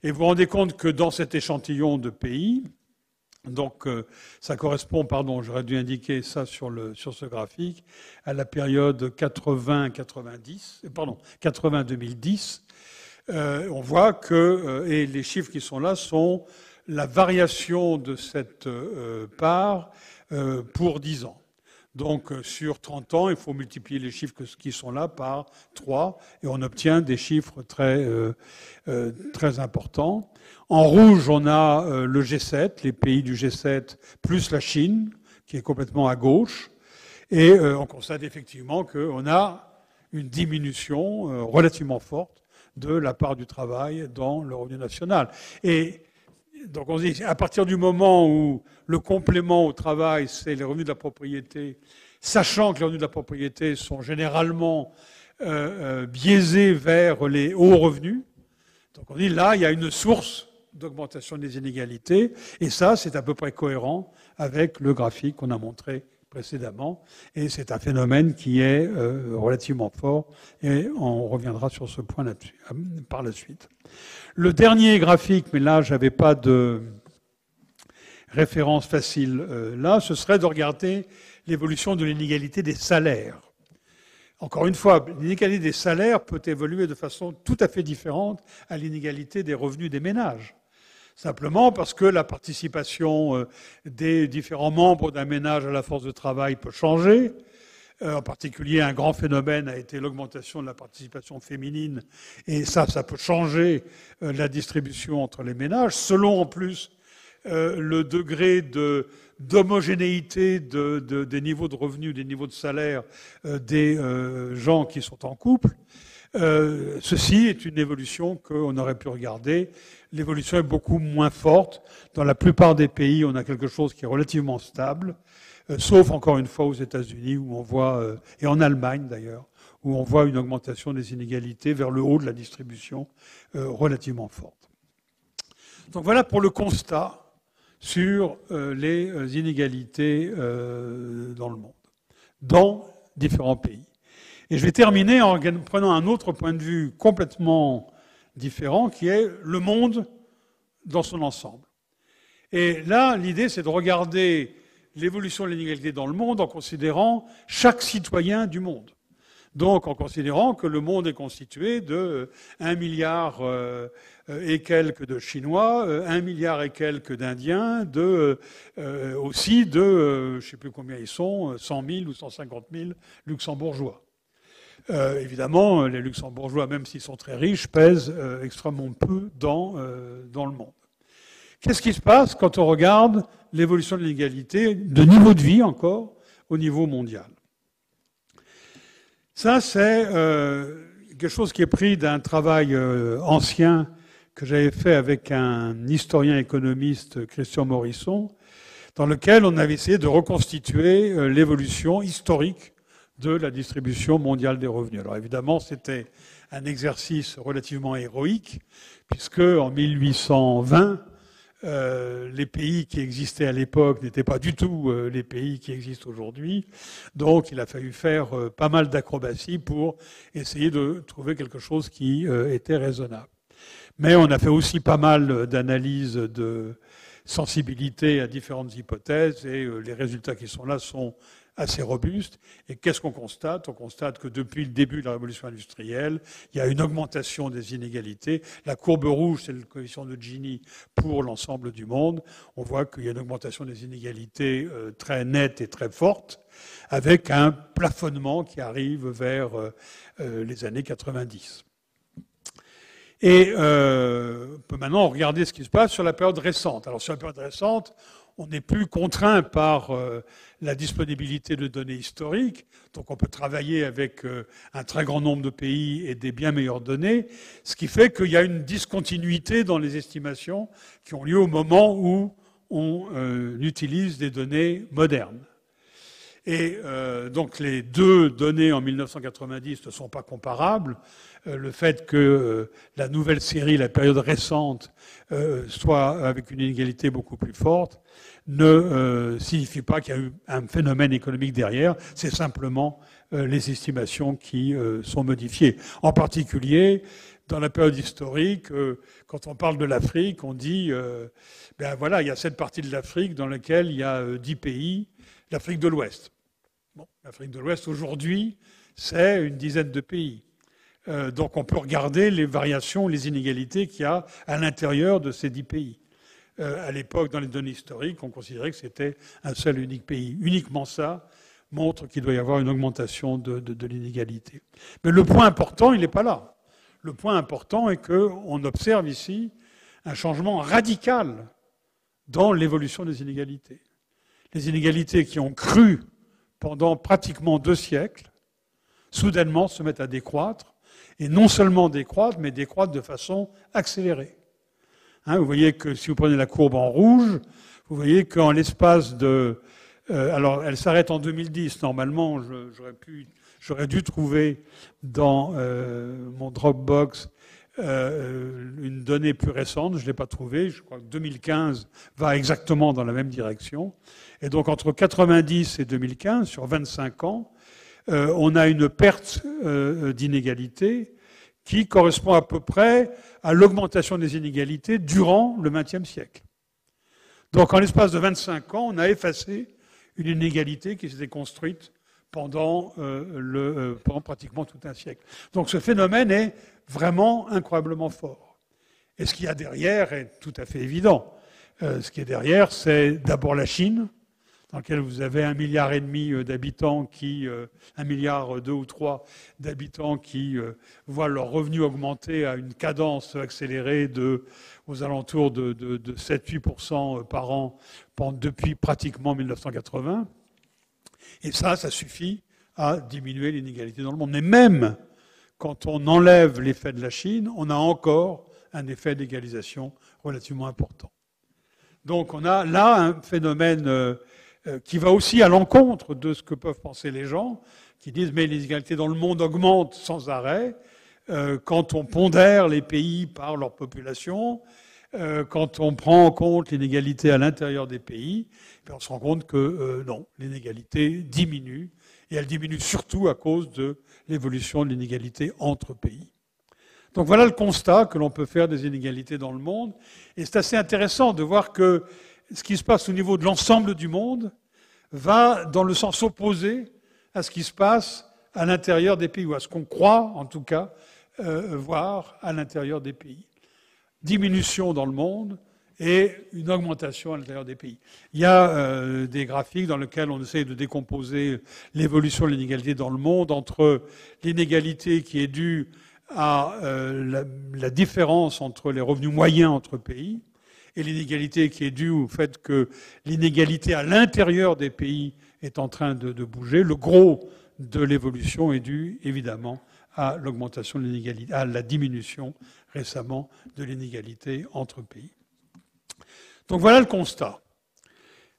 Et vous vous rendez compte que dans cet échantillon de pays, donc ça correspond, j'aurais dû indiquer ça sur ce graphique, à la période 80-2010. On voit que, et les chiffres qui sont là sont la variation de cette part pour 10 ans. Donc, sur 30 ans, il faut multiplier les chiffres qui sont là par 3 et on obtient des chiffres très importants. En rouge, on a le G7, les pays du G7, plus la Chine, qui est complètement à gauche. Et on constate effectivement qu'on a une diminution relativement forte de la part du travail dans le revenu national. Et donc on se dit, à partir du moment où le complément au travail, c'est les revenus de la propriété, sachant que les revenus de la propriété sont généralement biaisés vers les hauts revenus, donc on dit là, il y a une source d'augmentation des inégalités, et ça, c'est à peu près cohérent avec le graphique qu'on a montré précédemment, et c'est un phénomène qui est relativement fort, et on reviendra sur ce point là-dessus par la suite. Le dernier graphique, mais là, je n'avais pas de référence facile là, ce serait de regarder l'évolution de l'inégalité des salaires. Encore une fois, l'inégalité des salaires peut évoluer de façon tout à fait différente à l'inégalité des revenus des ménages. Simplement parce que la participation des différents membres d'un ménage à la force de travail peut changer. En particulier, un grand phénomène a été l'augmentation de la participation féminine, et ça peut changer la distribution entre les ménages, selon en plus le degré d'homogénéité des niveaux de revenus, des niveaux de salaire des gens qui sont en couple. Ceci est une évolution qu'on aurait pu regarder. L'évolution est beaucoup moins forte. Dans la plupart des pays, on a quelque chose qui est relativement stable, sauf encore une fois aux États-Unis, où on voit, et en Allemagne d'ailleurs, où on voit une augmentation des inégalités vers le haut de la distribution relativement forte. Donc voilà pour le constat sur les inégalités dans le monde, dans différents pays. Et je vais terminer en prenant un autre point de vue complètement différent, qui est le monde dans son ensemble. Et là, l'idée, c'est de regarder l'évolution de l'inégalité dans le monde en considérant chaque citoyen du monde. Donc, en considérant que le monde est constitué de 1 milliard et quelques de Chinois, 1 milliard et quelques d'Indiens, aussi de, je ne sais plus combien ils sont, 100 000 ou 150 000 luxembourgeois. Évidemment, les luxembourgeois, même s'ils sont très riches, pèsent extrêmement peu dans le monde. Qu'est-ce qui se passe quand on regarde l'évolution de l'inégalité, de niveau de vie encore, au niveau mondial? Ça, c'est quelque chose qui est pris d'un travail ancien que j'avais fait avec un historien économiste, Christian Morisson, dans lequel on avait essayé de reconstituer l'évolution historique de la distribution mondiale des revenus. Alors évidemment, c'était un exercice relativement héroïque, puisque en 1820, les pays qui existaient à l'époque n'étaient pas du tout les pays qui existent aujourd'hui. Donc il a fallu faire pas mal d'acrobaties pour essayer de trouver quelque chose qui était raisonnable. Mais on a fait aussi pas mal d'analyses de sensibilité à différentes hypothèses, et les résultats qui sont là sont assez robuste. Et qu'est-ce qu'on constate? On constate que depuis le début de la révolution industrielle, il y a une augmentation des inégalités. La courbe rouge, c'est le coefficient de Gini pour l'ensemble du monde. On voit qu'il y a une augmentation des inégalités très nette et très forte, avec un plafonnement qui arrive vers les années 90. Et on peut maintenant regarder ce qui se passe sur la période récente. Alors sur la période récente, on n'est plus contraint par la disponibilité de données historiques, donc on peut travailler avec un très grand nombre de pays et des bien meilleures données, ce qui fait qu'il y a une discontinuité dans les estimations qui ont lieu au moment où on utilise des données modernes. Et donc les deux données en 1990 ne sont pas comparables. Le fait que la nouvelle série, la période récente, soit avec une inégalité beaucoup plus forte, ne signifie pas qu'il y a eu un phénomène économique derrière, c'est simplement les estimations qui sont modifiées. En particulier, dans la période historique, quand on parle de l'Afrique, on dit, ben voilà, il y a cette partie de l'Afrique dans laquelle il y a 10 pays, l'Afrique de l'Ouest. Bon, l'Afrique de l'Ouest, aujourd'hui, c'est une dizaine de pays. Donc on peut regarder les variations, les inégalités qu'il y a à l'intérieur de ces 10 pays. À l'époque, dans les données historiques, on considérait que c'était un seul et unique pays. Uniquement ça montrent qu'il doit y avoir une augmentation de l'inégalité. Mais le point important, il n'est pas là. Le point important est qu'on observe ici un changement radical dans l'évolution des inégalités. Les inégalités qui ont cru pendant pratiquement 2 siècles, soudainement se mettent à décroître, et non seulement décroître, mais décroître de façon accélérée. Vous voyez que si vous prenez la courbe en rouge, vous voyez qu'en l'espace de... alors, elle s'arrête en 2010. Normalement, j'aurais dû trouver dans mon Dropbox une donnée plus récente. Je ne l'ai pas trouvée. Je crois que 2015 va exactement dans la même direction. Et donc, entre 90 et 2015, sur 25 ans, on a une perte d'inégalité qui correspond à peu près à l'augmentation des inégalités durant le XXe siècle. Donc, en l'espace de 25 ans, on a effacé une inégalité qui s'était construite pendant pratiquement tout un siècle. Donc, ce phénomène est vraiment incroyablement fort. Et ce qu'il y a derrière est tout à fait évident. Ce qui est derrière, c'est d'abord la Chine, dans laquelle vous avez 1,5 milliard d'habitants 1,2 milliard ou 3 d'habitants qui voient leurs revenus augmenter à une cadence accélérée aux alentours de 7-8% par an depuis pratiquement 1980. Et ça suffit à diminuer l'inégalité dans le monde. Mais même quand on enlève l'effet de la Chine, on a encore un effet d'égalisation relativement important. Donc on a là un phénomène qui va aussi à l'encontre de ce que peuvent penser les gens, qui disent mais les inégalités dans le monde augmentent sans arrêt. Quand on pondère les pays par leur population, quand on prend en compte l'inégalité à l'intérieur des pays, on se rend compte que non, l'inégalité diminue, et elle diminue surtout à cause de l'évolution de l'inégalité entre pays. Donc voilà le constat que l'on peut faire des inégalités dans le monde, et c'est assez intéressant de voir que ce qui se passe au niveau de l'ensemble du monde va dans le sens opposé à ce qui se passe à l'intérieur des pays, ou à ce qu'on croit, en tout cas, voir à l'intérieur des pays. Diminution dans le monde et une augmentation à l'intérieur des pays. Il y a des graphiques dans lesquels on essaie de décomposer l'évolution de l'inégalité dans le monde entre l'inégalité qui est due à la différence entre les revenus moyens entre pays, et l'inégalité qui est due au fait que l'inégalité à l'intérieur des pays est en train de bouger. Le gros de l'évolution est dû, évidemment, à l'augmentation de l'inégalité, à la diminution récemment de l'inégalité entre pays. Donc voilà le constat.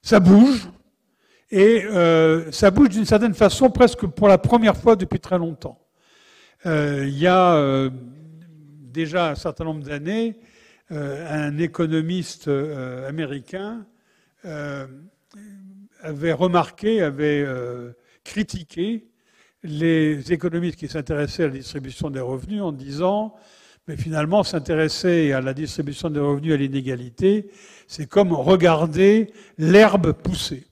Ça bouge, et ça bouge d'une certaine façon presque pour la première fois depuis très longtemps. Il y a déjà un certain nombre d'années, un économiste américain avait critiqué les économistes qui s'intéressaient à la distribution des revenus en disant mais finalement s'intéresser à la distribution des revenus et à l'inégalité, c'est comme regarder l'herbe pousser.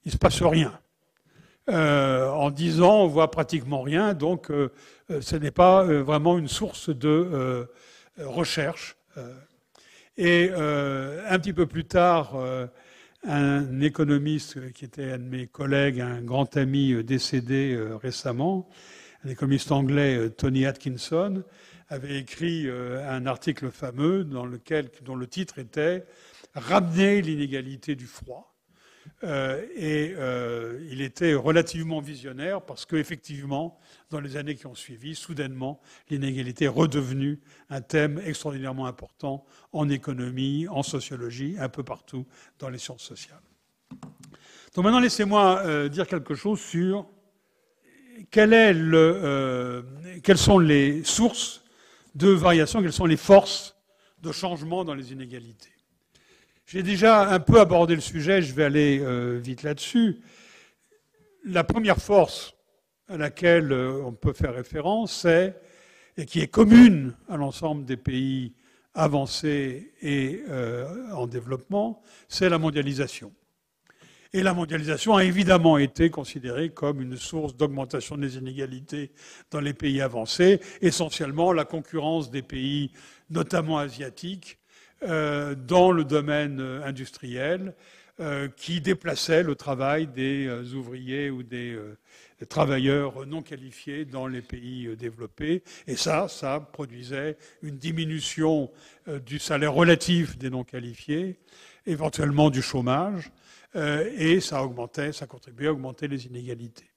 Il ne se passe rien. En 10 ans, on voit pratiquement rien, donc ce n'est pas vraiment une source de recherche. Et un petit peu plus tard, un économiste qui était un de mes collègues, un grand ami décédé récemment, un économiste anglais, Tony Atkinson, avait écrit un article fameux dont le titre était « Ramener l'inégalité du froid ». Il était relativement visionnaire parce qu'effectivement, dans les années qui ont suivi, soudainement, l'inégalité est redevenue un thème extraordinairement important en économie, en sociologie, un peu partout dans les sciences sociales. Donc maintenant, laissez-moi dire quelque chose sur quelles sont les sources de variation, quelles sont les forces de changement dans les inégalités. J'ai déjà un peu abordé le sujet, je vais aller vite là-dessus. La première force à laquelle on peut faire référence, et qui est commune à l'ensemble des pays avancés et en développement, c'est la mondialisation. Et la mondialisation a évidemment été considérée comme une source d'augmentation des inégalités dans les pays avancés, essentiellement la concurrence des pays, notamment asiatiques, dans le domaine industriel, qui déplaçait le travail des ouvriers ou des travailleurs non qualifiés dans les pays développés. Et ça produisait une diminution du salaire relatif des non qualifiés, éventuellement du chômage, et ça contribuait à augmenter les inégalités.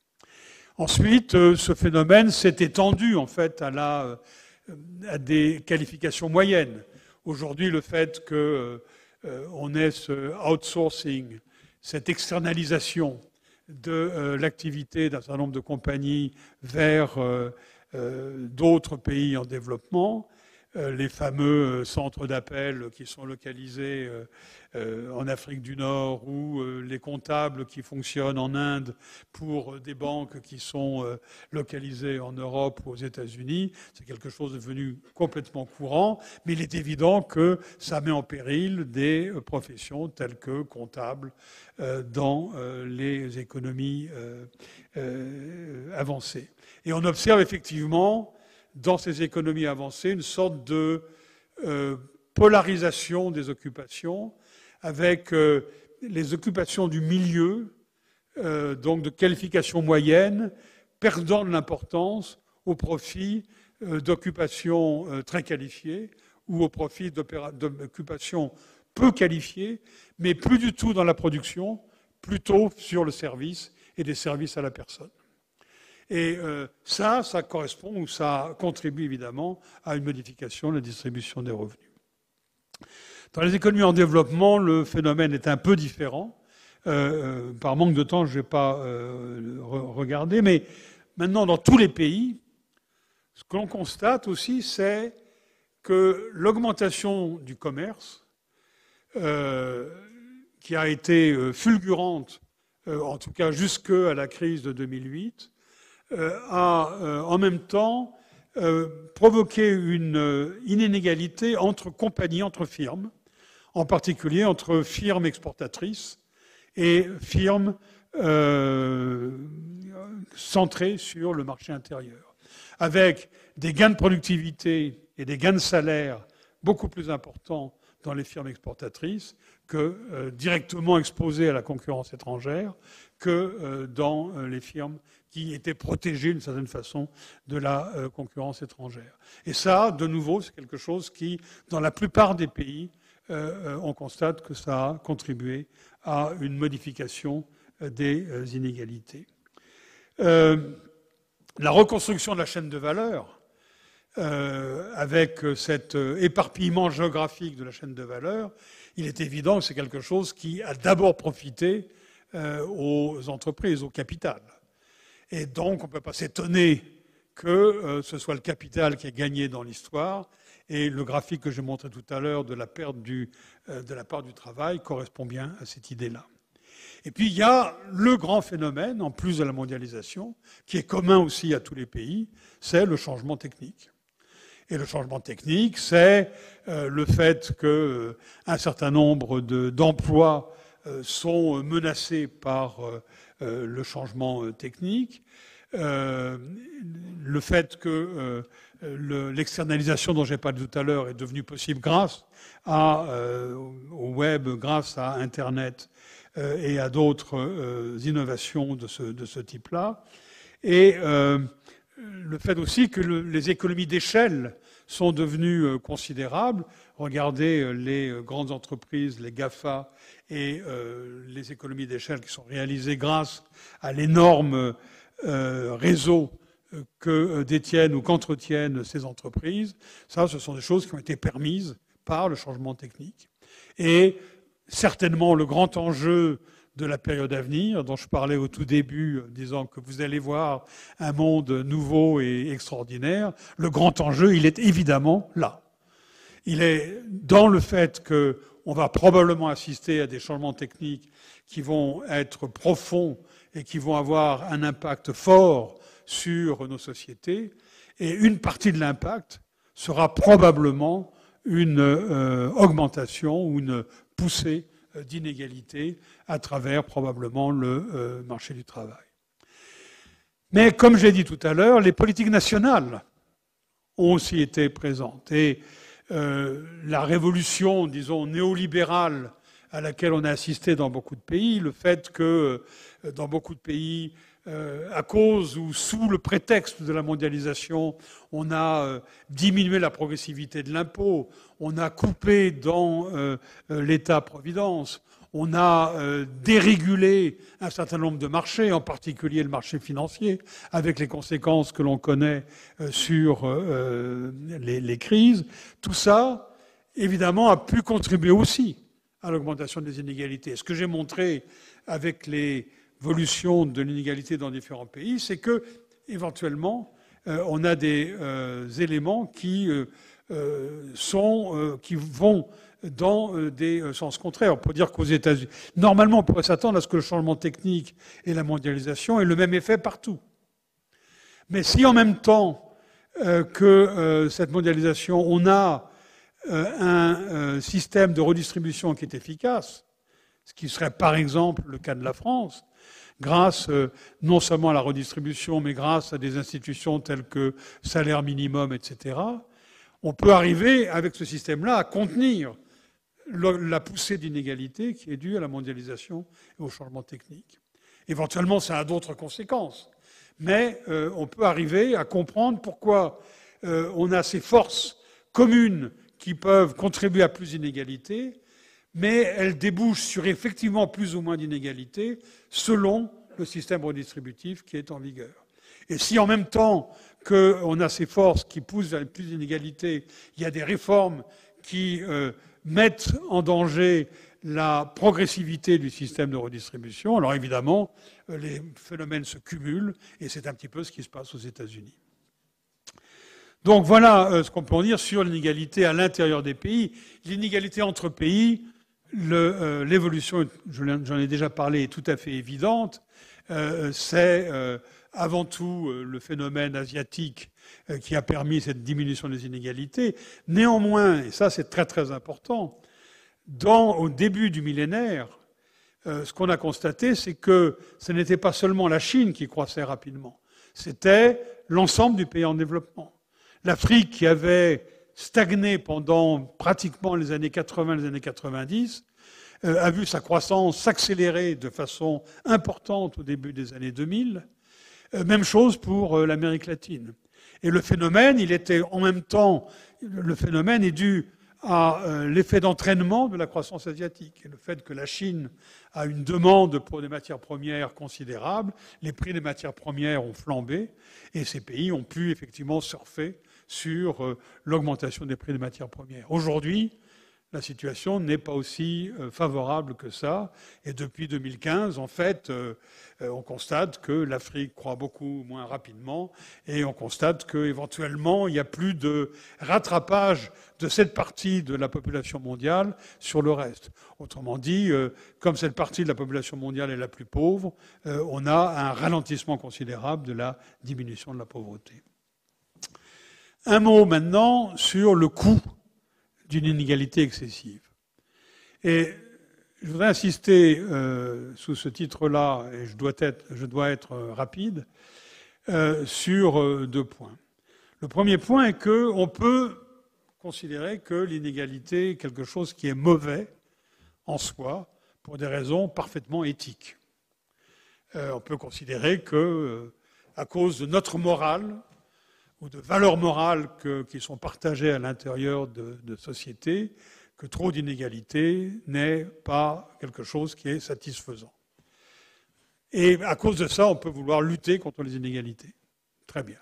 Ensuite, ce phénomène s'est étendu en fait à des qualifications moyennes. Aujourd'hui, le fait qu'on ait ce outsourcing, cette externalisation de l'activité d'un certain nombre de compagnies vers d'autres pays en développement, les fameux centres d'appel qui sont localisés en Afrique du Nord ou les comptables qui fonctionnent en Inde pour des banques qui sont localisées en Europe ou aux États-Unis, c'est quelque chose devenu complètement courant, mais il est évident que ça met en péril des professions telles que comptables dans les économies avancées. Et on observe effectivement dans ces économies avancées une sorte de polarisation des occupations avec les occupations du milieu, donc de qualification moyenne, perdant de l'importance au profit d'occupations très qualifiées ou au profit d'occupations peu qualifiées, mais plus du tout dans la production, plutôt sur le service et des services à la personne. Et ça correspond ou ça contribue évidemment à une modification de la distribution des revenus. Dans les économies en développement, le phénomène est un peu différent. Par manque de temps, je ne vais pas regarder, mais maintenant, dans tous les pays, ce que l'on constate aussi, c'est que l'augmentation du commerce, qui a été fulgurante, en tout cas jusqu'à la crise de 2008, a en même temps provoqué une inégalité entre compagnies, entre firmes, en particulier entre firmes exportatrices et firmes centrées sur le marché intérieur, avec des gains de productivité et des gains de salaire beaucoup plus importants dans les firmes exportatrices que directement exposées à la concurrence étrangère que dans les firmes qui étaient protégées d'une certaine façon de la concurrence étrangère. Et ça, de nouveau, c'est quelque chose qui, dans la plupart des pays, on constate que ça a contribué à une modification des inégalités. La reconstruction de la chaîne de valeur, avec cet éparpillement géographique de la chaîne de valeur, il est évident que c'est quelque chose qui a d'abord profité aux entreprises, au capital. Et donc, on ne peut pas s'étonner que ce soit le capital qui ait gagné dans l'histoire. Et le graphique que j'ai montré tout à l'heure de la perte de la part du travail correspond bien à cette idée-là. Et puis, il y a le grand phénomène, en plus de la mondialisation, qui est commun aussi à tous les pays, c'est le changement technique. Et le changement technique, c'est le fait qu'un certain nombre d'emplois sont menacés par le changement technique, le fait que l'externalisation dont j'ai parlé tout à l'heure est devenue possible grâce au web, grâce à Internet et à d'autres innovations de ce type-là, et le fait aussi que les économies d'échelle sont devenues considérables. Regardez les grandes entreprises, les GAFA, et les économies d'échelle qui sont réalisées grâce à l'énorme réseau que détiennent ou qu'entretiennent ces entreprises. Ça, ce sont des choses qui ont été permises par le changement technique. Et certainement, le grand enjeu de la période à venir, dont je parlais au tout début, disant que vous allez voir un monde nouveau et extraordinaire, le grand enjeu, il est évidemment là. Il est dans le fait qu'on va probablement assister à des changements techniques qui vont être profonds et qui vont avoir un impact fort sur nos sociétés. Et une partie de l'impact sera probablement une augmentation ou une poussée d'inégalité à travers probablement le marché du travail. Mais comme j'ai dit tout à l'heure, les politiques nationales ont aussi été présentes. Et la révolution, disons, néolibérale à laquelle on a assisté dans beaucoup de pays, le fait que dans beaucoup de pays, à cause ou sous le prétexte de la mondialisation, on a diminué la progressivité de l'impôt, on a coupé dans l'État-providence, on a dérégulé un certain nombre de marchés, en particulier le marché financier, avec les conséquences que l'on connaît sur les crises. Tout ça, évidemment, a pu contribuer aussi à l'augmentation des inégalités. Ce que j'ai montré avec l'évolution de l'inégalité dans différents pays, c'est que, éventuellement, on a des éléments qui vont dans des sens contraires. On peut dire qu'aux États-Unis, normalement, on pourrait s'attendre à ce que le changement technique et la mondialisation aient le même effet partout. Mais si en même temps que cette mondialisation, on a un système de redistribution qui est efficace, ce qui serait par exemple le cas de la France, grâce non seulement à la redistribution, mais grâce à des institutions telles que salaire minimum, etc., on peut arriver avec ce système-là à contenir la poussée d'inégalité qui est due à la mondialisation et au changement technique. Éventuellement, ça a d'autres conséquences, mais on peut arriver à comprendre pourquoi on a ces forces communes qui peuvent contribuer à plus d'inégalités, mais elles débouchent sur effectivement plus ou moins d'inégalités selon le système redistributif qui est en vigueur. Et si en même temps qu'on a ces forces qui poussent à plus d'inégalités, il y a des réformes qui mettent en danger la progressivité du système de redistribution, alors évidemment, les phénomènes se cumulent, et c'est un petit peu ce qui se passe aux États-Unis. Donc voilà ce qu'on peut en dire sur l'inégalité à l'intérieur des pays. L'inégalité entre pays, l'évolution, j'en ai déjà parlé, est tout à fait évidente. C'est avant tout le phénomène asiatique qui a permis cette diminution des inégalités. Néanmoins, et ça c'est très très important, au début du millénaire, ce qu'on a constaté, c'est que ce n'était pas seulement la Chine qui croissait rapidement, c'était l'ensemble du pays en développement. L'Afrique, qui avait stagné pendant pratiquement les années 80, les années 90, a vu sa croissance s'accélérer de façon importante au début des années 2000. Même chose pour l'Amérique latine. Et le phénomène, le phénomène est dû à l'effet d'entraînement de la croissance asiatique. Et le fait que la Chine a une demande pour des matières premières considérable, les prix des matières premières ont flambé, et ces pays ont pu effectivement surfer sur l'augmentation des prix des matières premières. Aujourd'hui, la situation n'est pas aussi favorable que ça. Et depuis 2015, en fait, on constate que l'Afrique croît beaucoup moins rapidement et on constate qu'éventuellement, il n'y a plus de rattrapage de cette partie de la population mondiale sur le reste. Autrement dit, comme cette partie de la population mondiale est la plus pauvre, on a un ralentissement considérable de la diminution de la pauvreté. Un mot maintenant sur le coût d'une inégalité excessive. Et je voudrais insister sous ce titre-là, et je dois être rapide, sur deux points. Le premier point est qu'on peut considérer que l'inégalité est quelque chose qui est mauvais en soi pour des raisons parfaitement éthiques. On peut considérer que, à cause de notre morale, ou de valeurs morales qui sont partagées à l'intérieur de sociétés, que trop d'inégalités n'est pas quelque chose qui est satisfaisant. Et à cause de ça, on peut vouloir lutter contre les inégalités. Très bien.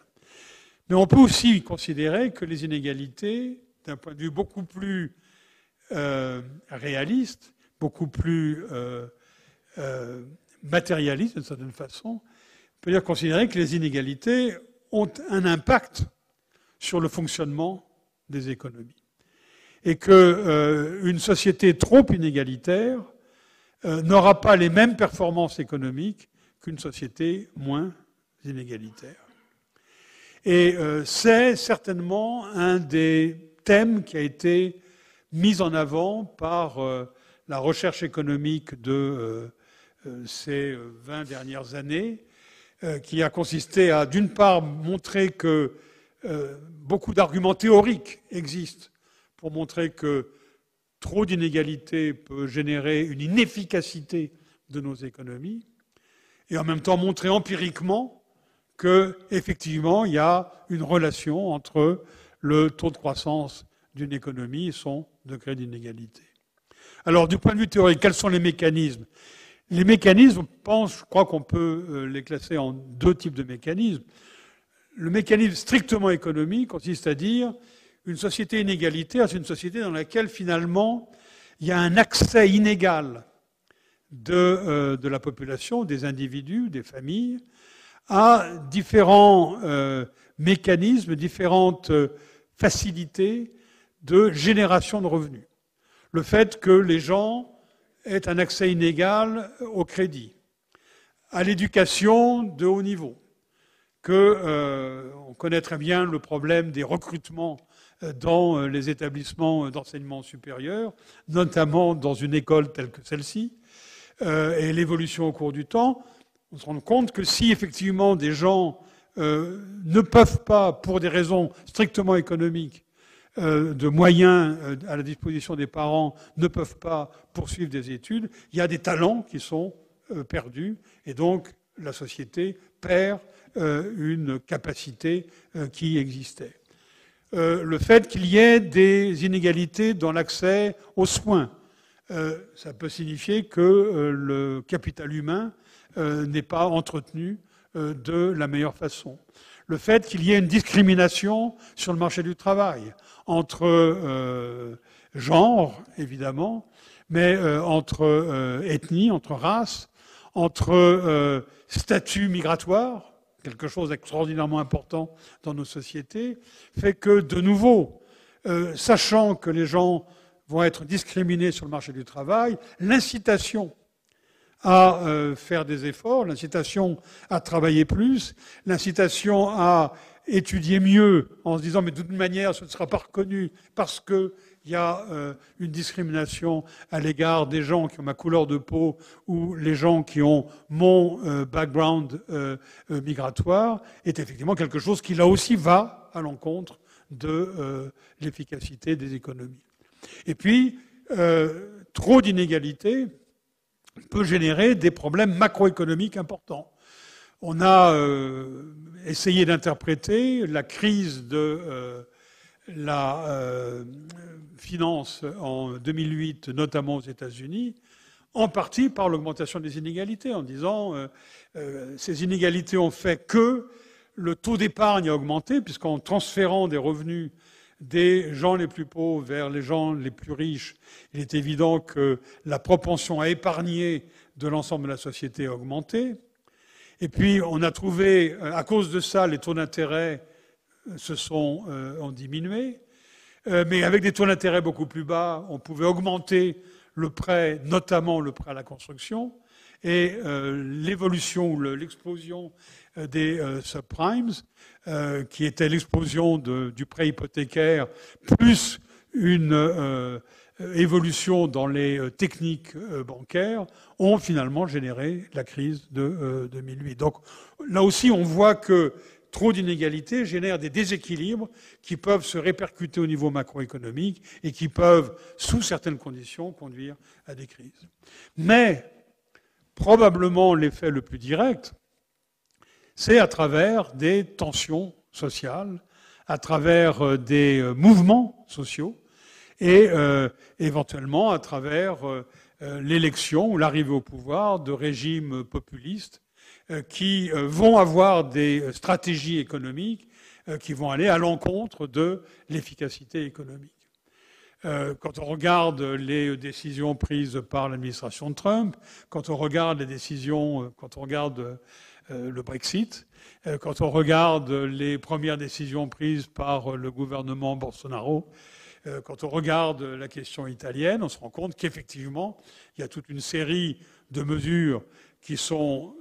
Mais on peut aussi considérer que les inégalités, d'un point de vue beaucoup plus réaliste, beaucoup plus matérialiste d'une certaine façon, on peut dire considérer que les inégalités ont un impact sur le fonctionnement des économies. Et qu'une société trop inégalitaire n'aura pas les mêmes performances économiques qu'une société moins inégalitaire. Et c'est certainement un des thèmes qui a été mis en avant par la recherche économique de ces 20 dernières années, qui a consisté à, d'une part, montrer que beaucoup d'arguments théoriques existent pour montrer que trop d'inégalités peut générer une inefficacité de nos économies, et en même temps montrer empiriquement qu'effectivement, il y a une relation entre le taux de croissance d'une économie et son degré d'inégalité. Alors, du point de vue théorique, quels sont les mécanismes? Les mécanismes, je crois qu'on peut les classer en deux types de mécanismes. Le mécanisme strictement économique consiste à dire une société inégalitaire, c'est une société dans laquelle finalement il y a un accès inégal de la population, des individus, des familles, à différents mécanismes, différentes facilités de génération de revenus. Le fait que les gens aient un accès inégal au crédit, à l'éducation de haut niveau, on connaît très bien le problème des recrutements dans les établissements d'enseignement supérieur, notamment dans une école telle que celle-ci, et l'évolution au cours du temps, on se rend compte que si effectivement des gens ne peuvent pas, pour des raisons strictement économiques, de moyens à la disposition des parents, ne peuvent pas poursuivre des études, il y a des talents qui sont perdus, et donc la société perd une capacité qui existait. Le fait qu'il y ait des inégalités dans l'accès aux soins, ça peut signifier que le capital humain n'est pas entretenu de la meilleure façon. Le fait qu'il y ait une discrimination sur le marché du travail, entre genres, évidemment, mais entre ethnies, entre races, entre statuts migratoires, quelque chose d'extraordinairement important dans nos sociétés, fait que, de nouveau, sachant que les gens vont être discriminés sur le marché du travail, l'incitation à faire des efforts, l'incitation à travailler plus, l'incitation à étudier mieux en se disant mais de toute manière ce ne sera pas reconnu parce qu'il y a une discrimination à l'égard des gens qui ont ma couleur de peau ou les gens qui ont mon background migratoire, est effectivement quelque chose qui là aussi va à l'encontre de l'efficacité des économies. Et puis, trop d'inégalités peut générer des problèmes macroéconomiques importants. On a essayé d'interpréter la crise de la finance en 2008, notamment aux États-Unis, en partie par l'augmentation des inégalités, en disant ces inégalités ont fait que le taux d'épargne a augmenté, puisqu'en transférant des revenus des gens les plus pauvres vers les gens les plus riches, il est évident que la propension à épargner de l'ensemble de la société a augmenté. Et puis, on a trouvé, à cause de ça, les taux d'intérêt ont diminué. Mais avec des taux d'intérêt beaucoup plus bas, on pouvait augmenter le prêt, notamment le prêt à la construction. Et l'évolution ou l'explosion des subprimes, qui était l'explosion du prêt hypothécaire, plus une évolution dans les techniques bancaires, ont finalement généré la crise de 2008. Donc là aussi, on voit que trop d'inégalités génèrent des déséquilibres qui peuvent se répercuter au niveau macroéconomique et qui peuvent, sous certaines conditions, conduire à des crises. Mais probablement l'effet le plus direct, c'est à travers des tensions sociales, à travers des mouvements sociaux et éventuellement à travers l'élection ou l'arrivée au pouvoir de régimes populistes qui vont avoir des stratégies économiques qui vont aller à l'encontre de l'efficacité économique. Quand on regarde les décisions prises par l'administration de Trump, quand on regarde les décisions, quand on regarde le Brexit, quand on regarde les premières décisions prises par le gouvernement Bolsonaro, quand on regarde la question italienne, on se rend compte qu'effectivement, il y a toute une série de mesures qui sont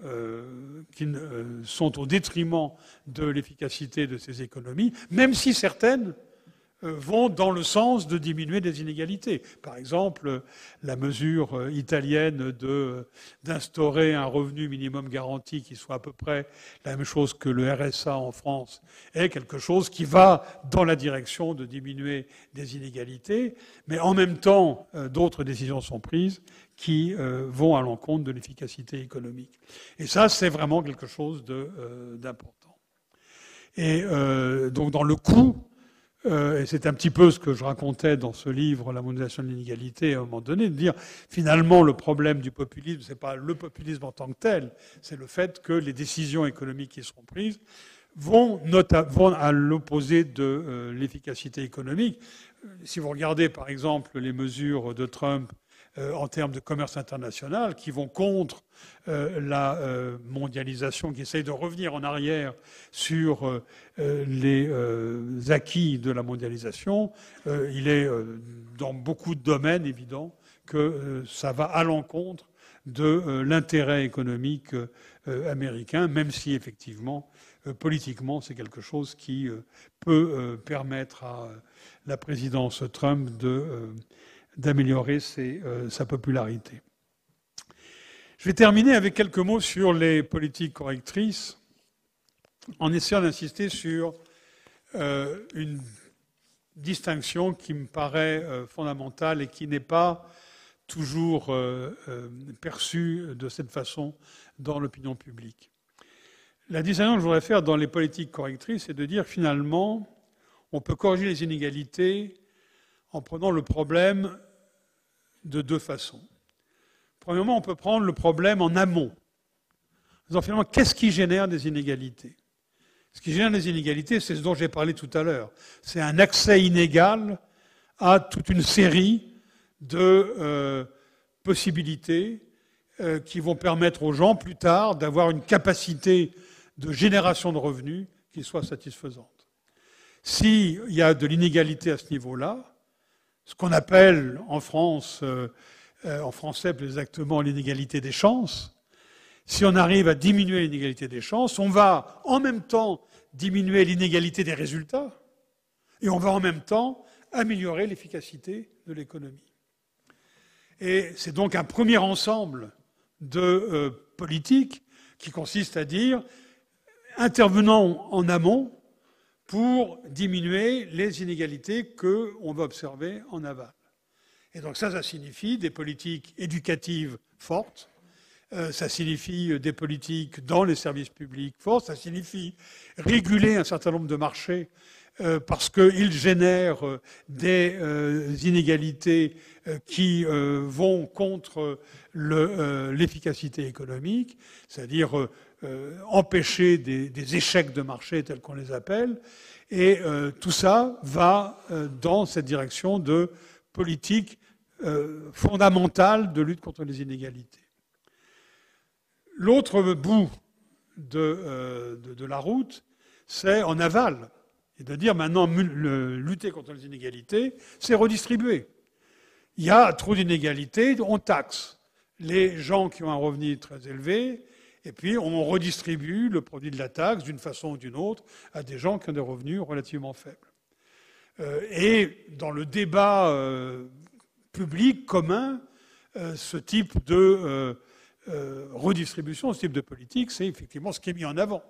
au détriment de l'efficacité de ces économies, même si certaines vont dans le sens de diminuer les inégalités. Par exemple, la mesure italienne d'instaurer un revenu minimum garanti qui soit à peu près la même chose que le RSA en France est quelque chose qui va dans la direction de diminuer des inégalités, mais en même temps, d'autres décisions sont prises qui vont à l'encontre de l'efficacité économique. Et ça, c'est vraiment quelque chose d'important. Et donc, dans le coût, et c'est un petit peu ce que je racontais dans ce livre, La mondialisation de l'inégalité, à un moment donné, de dire finalement le problème du populisme, c'est pas le populisme en tant que tel, c'est le fait que les décisions économiques qui seront prises vont à l'opposé de l'efficacité économique. Si vous regardez par exemple les mesures de Trump en termes de commerce international, qui vont contre la mondialisation, qui essaye de revenir en arrière sur les acquis de la mondialisation, il est dans beaucoup de domaines évident que ça va à l'encontre de l'intérêt économique américain, même si effectivement, politiquement, c'est quelque chose qui peut permettre à la présidence Trump d'améliorer sa popularité. Je vais terminer avec quelques mots sur les politiques correctrices, en essayant d'insister sur une distinction qui me paraît fondamentale et qui n'est pas toujours perçue de cette façon dans l'opinion publique. La distinction que je voudrais faire dans les politiques correctrices, c'est de dire finalement, on peut corriger les inégalités en prenant le problème de deux façons. Premièrement, on peut prendre le problème en amont. En disant finalement, qu'est-ce qui génère des inégalités ? Ce qui génère des inégalités, c'est ce dont j'ai parlé tout à l'heure. C'est un accès inégal à toute une série de possibilités qui vont permettre aux gens, plus tard, d'avoir une capacité de génération de revenus qui soit satisfaisante. S'il y a de l'inégalité à ce niveau-là, ce qu'on appelle en France, en français plus exactement l'inégalité des chances, si on arrive à diminuer l'inégalité des chances, on va en même temps diminuer l'inégalité des résultats et on va en même temps améliorer l'efficacité de l'économie. Et c'est donc un premier ensemble de politiques qui consiste à dire intervenons en amont pour diminuer les inégalités qu'on va observer en aval. Et donc ça signifie des politiques éducatives fortes, ça signifie des politiques dans les services publics fortes, ça signifie réguler un certain nombre de marchés parce qu'ils génèrent des inégalités qui vont contre l'efficacité économique, c'est-à-dire empêcher des échecs de marché tels qu'on les appelle, et tout ça va dans cette direction de politique fondamentale de lutte contre les inégalités. L'autre bout de la route, c'est en aval, et de dire maintenant lutter contre les inégalités, c'est redistribuer. Il y a trop d'inégalités, on taxe les gens qui ont un revenu très élevé, et puis on redistribue le produit de la taxe d'une façon ou d'une autre à des gens qui ont des revenus relativement faibles. Et dans le débat public commun, ce type de redistribution, ce type de politique, c'est effectivement ce qui est mis en avant.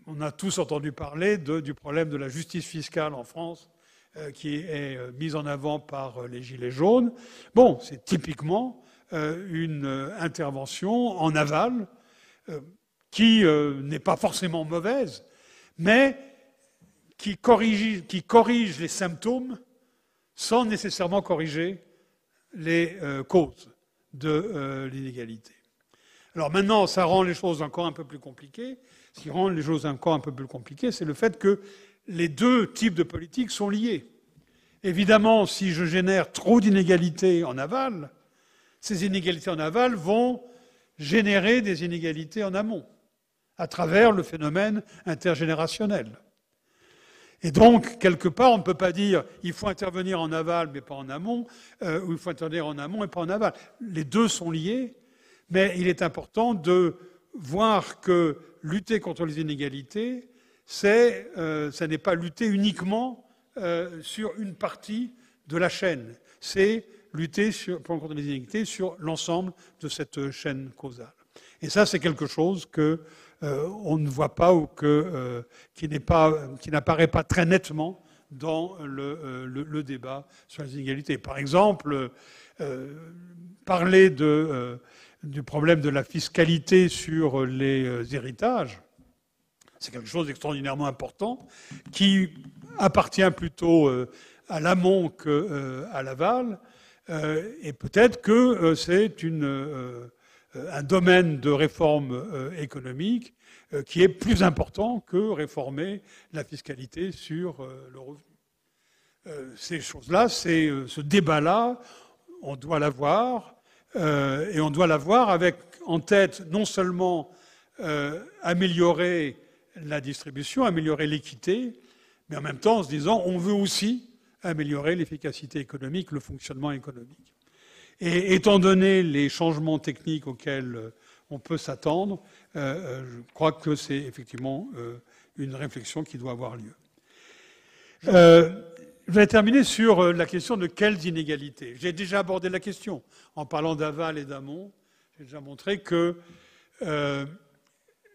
On a tous entendu parler du problème de la justice fiscale en France, qui est mise en avant par les Gilets jaunes. Bon, c'est typiquement une intervention en aval qui n'est pas forcément mauvaise, mais qui corrige les symptômes sans nécessairement corriger les causes de l'inégalité. Alors maintenant, ça rend les choses encore un peu plus compliquées. Ce qui rend les choses encore un peu plus compliquées, c'est le fait que les deux types de politiques sont liés. Évidemment, si je génère trop d'inégalités en aval, ces inégalités en aval vont générer des inégalités en amont, à travers le phénomène intergénérationnel. Et donc, quelque part, on ne peut pas dire il faut intervenir en aval mais pas en amont, ou il faut intervenir en amont et pas en aval. Les deux sont liés, mais il est important de voir que lutter contre les inégalités, ça n'est pas lutter uniquement sur une partie de la chaîne. C'est lutter pour contre les inégalités sur l'ensemble de cette chaîne causale. Et ça, c'est quelque chose que on ne voit pas ou qui n'apparaît pas très nettement dans le débat sur les inégalités. Par exemple, parler du problème de la fiscalité sur les héritages, c'est quelque chose d'extraordinairement important qui appartient plutôt à l'amont qu'à l'aval. Et peut-être que c'est un domaine de réforme économique qui est plus important que réformer la fiscalité sur le revenu. Ces choses-là, ce débat-là, on doit l'avoir, et on doit l'avoir avec en tête non seulement améliorer la distribution, améliorer l'équité, mais en même temps en se disant on veut aussi améliorer l'efficacité économique, le fonctionnement économique. Et étant donné les changements techniques auxquels on peut s'attendre, je crois que c'est effectivement une réflexion qui doit avoir lieu. Je vais terminer sur la question de quelles inégalités. J'ai déjà abordé la question en parlant d'aval et d'amont. J'ai déjà montré que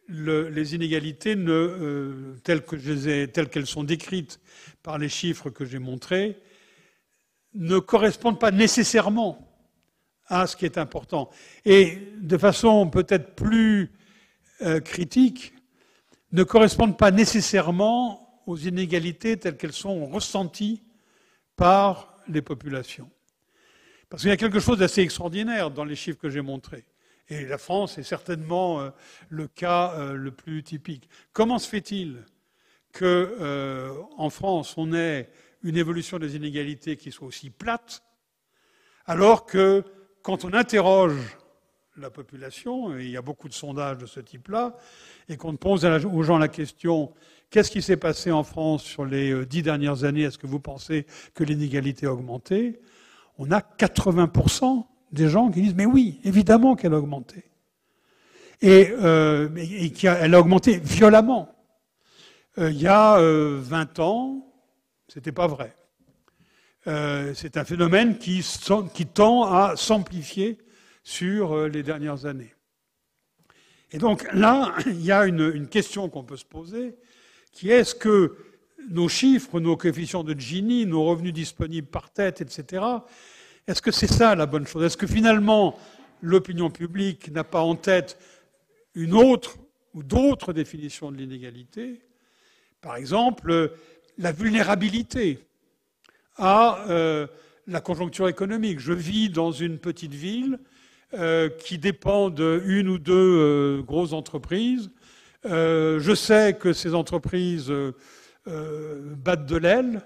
les inégalités, telles qu'elles sont décrites par les chiffres que j'ai montrés, ne correspondent pas nécessairement à ce qui est important. Et de façon peut-être plus critique, ne correspondent pas nécessairement aux inégalités telles qu'elles sont ressenties par les populations. Parce qu'il y a quelque chose d'assez extraordinaire dans les chiffres que j'ai montrés. Et la France est certainement le cas le plus typique. Comment se fait-il qu'en France, on ait une évolution des inégalités qui soit aussi plate, alors que quand on interroge la population, et il y a beaucoup de sondages de ce type-là, et qu'on pose aux gens la question « Qu'est-ce qui s'est passé en France sur les 10 dernières années? Est-ce que vous pensez que l'inégalité a augmenté ?» On a 80% des gens qui disent « Mais oui, évidemment qu'elle a augmenté. » Et elle a augmenté violemment. Il y a 20 ans, c'était pas vrai. C'est un phénomène qui tend à s'amplifier sur les dernières années. Et donc là, il y a une question qu'on peut se poser, qui est: est-ce que nos chiffres, nos coefficients de Gini, nos revenus disponibles par tête, etc., est-ce que c'est ça la bonne chose? Est-ce que finalement, l'opinion publique n'a pas en tête une autre ou d'autres définitions de l'inégalité? Par exemple, la vulnérabilité à la conjoncture économique. Je vis dans une petite ville qui dépend d'une ou deux grosses entreprises. Je sais que ces entreprises battent de l'aile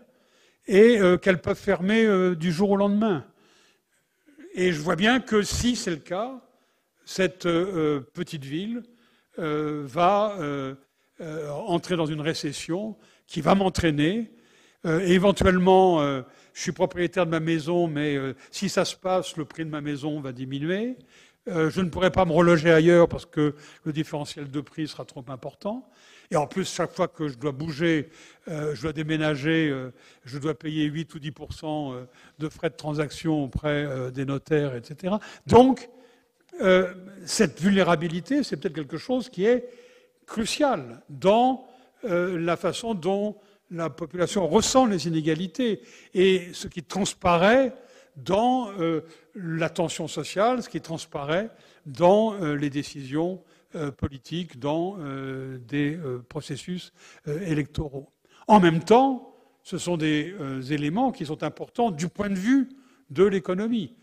et qu'elles peuvent fermer du jour au lendemain. Et je vois bien que si c'est le cas, cette petite ville va entrer dans une récession qui va m'entraîner. Éventuellement, je suis propriétaire de ma maison, mais si ça se passe, le prix de ma maison va diminuer. Je ne pourrai pas me reloger ailleurs parce que le différentiel de prix sera trop important. Et en plus, chaque fois que je dois bouger, je dois déménager, je dois payer 8 ou 10% de frais de transaction auprès des notaires, etc. Donc, cette vulnérabilité, c'est peut-être quelque chose qui est crucial dans la façon dont la population ressent les inégalités et ce qui transparaît dans la tension sociale, ce qui transparaît dans les décisions politiques, dans des processus électoraux. En même temps, ce sont des éléments qui sont importants du point de vue de l'économie.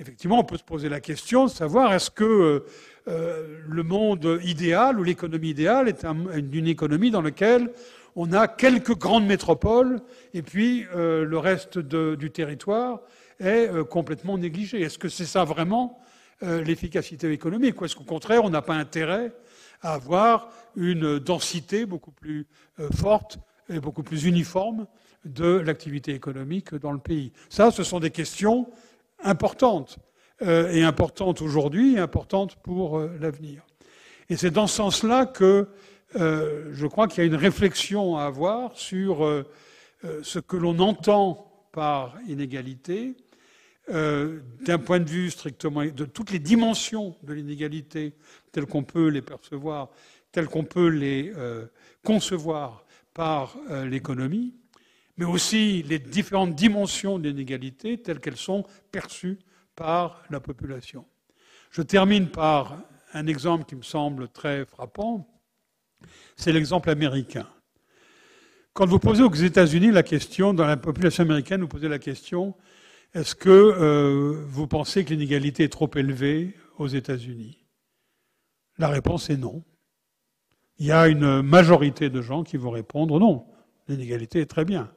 Effectivement, on peut se poser la question de savoir est-ce que le monde idéal ou l'économie idéale est une économie dans laquelle on a quelques grandes métropoles et puis le reste du territoire est complètement négligé. Est-ce que c'est ça vraiment l'efficacité économique, ou est-ce qu'au contraire on n'a pas intérêt à avoir une densité beaucoup plus forte et beaucoup plus uniforme de l'activité économique dans le pays? Ça, ce sont des questions importantes, et importantes aujourd'hui, et importantes pour l'avenir. Et c'est dans ce sens-là que je crois qu'il y a une réflexion à avoir sur ce que l'on entend par inégalité, d'un point de vue strictement de toutes les dimensions de l'inégalité telles qu'on peut les percevoir, telles qu'on peut les concevoir par l'économie, mais aussi les différentes dimensions de l'inégalité telles qu'elles sont perçues par la population. Je termine par un exemple qui me semble très frappant, c'est l'exemple américain. Quand vous posez aux États-Unis la question, dans la population américaine, vous posez la question, est-ce que vous pensez que l'inégalité est trop élevée aux États-Unis? La réponse est non. Il y a une majorité de gens qui vont répondre non, l'inégalité est très bien.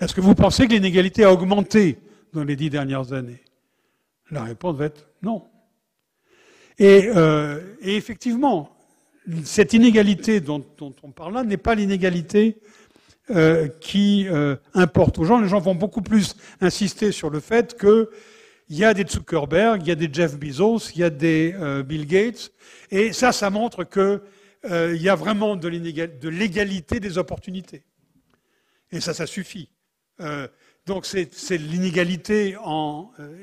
Est-ce que vous pensez que l'inégalité a augmenté dans les 10 dernières années? La réponse va être non. Et effectivement, cette inégalité dont on parle là n'est pas l'inégalité qui importe aux gens. Les gens vont beaucoup plus insister sur le fait qu'il y a des Zuckerberg, il y a des Jeff Bezos, il y a des Bill Gates, et ça montre qu'il y a vraiment de l'égalité des opportunités. Et ça suffit. Donc c'est l'inégalité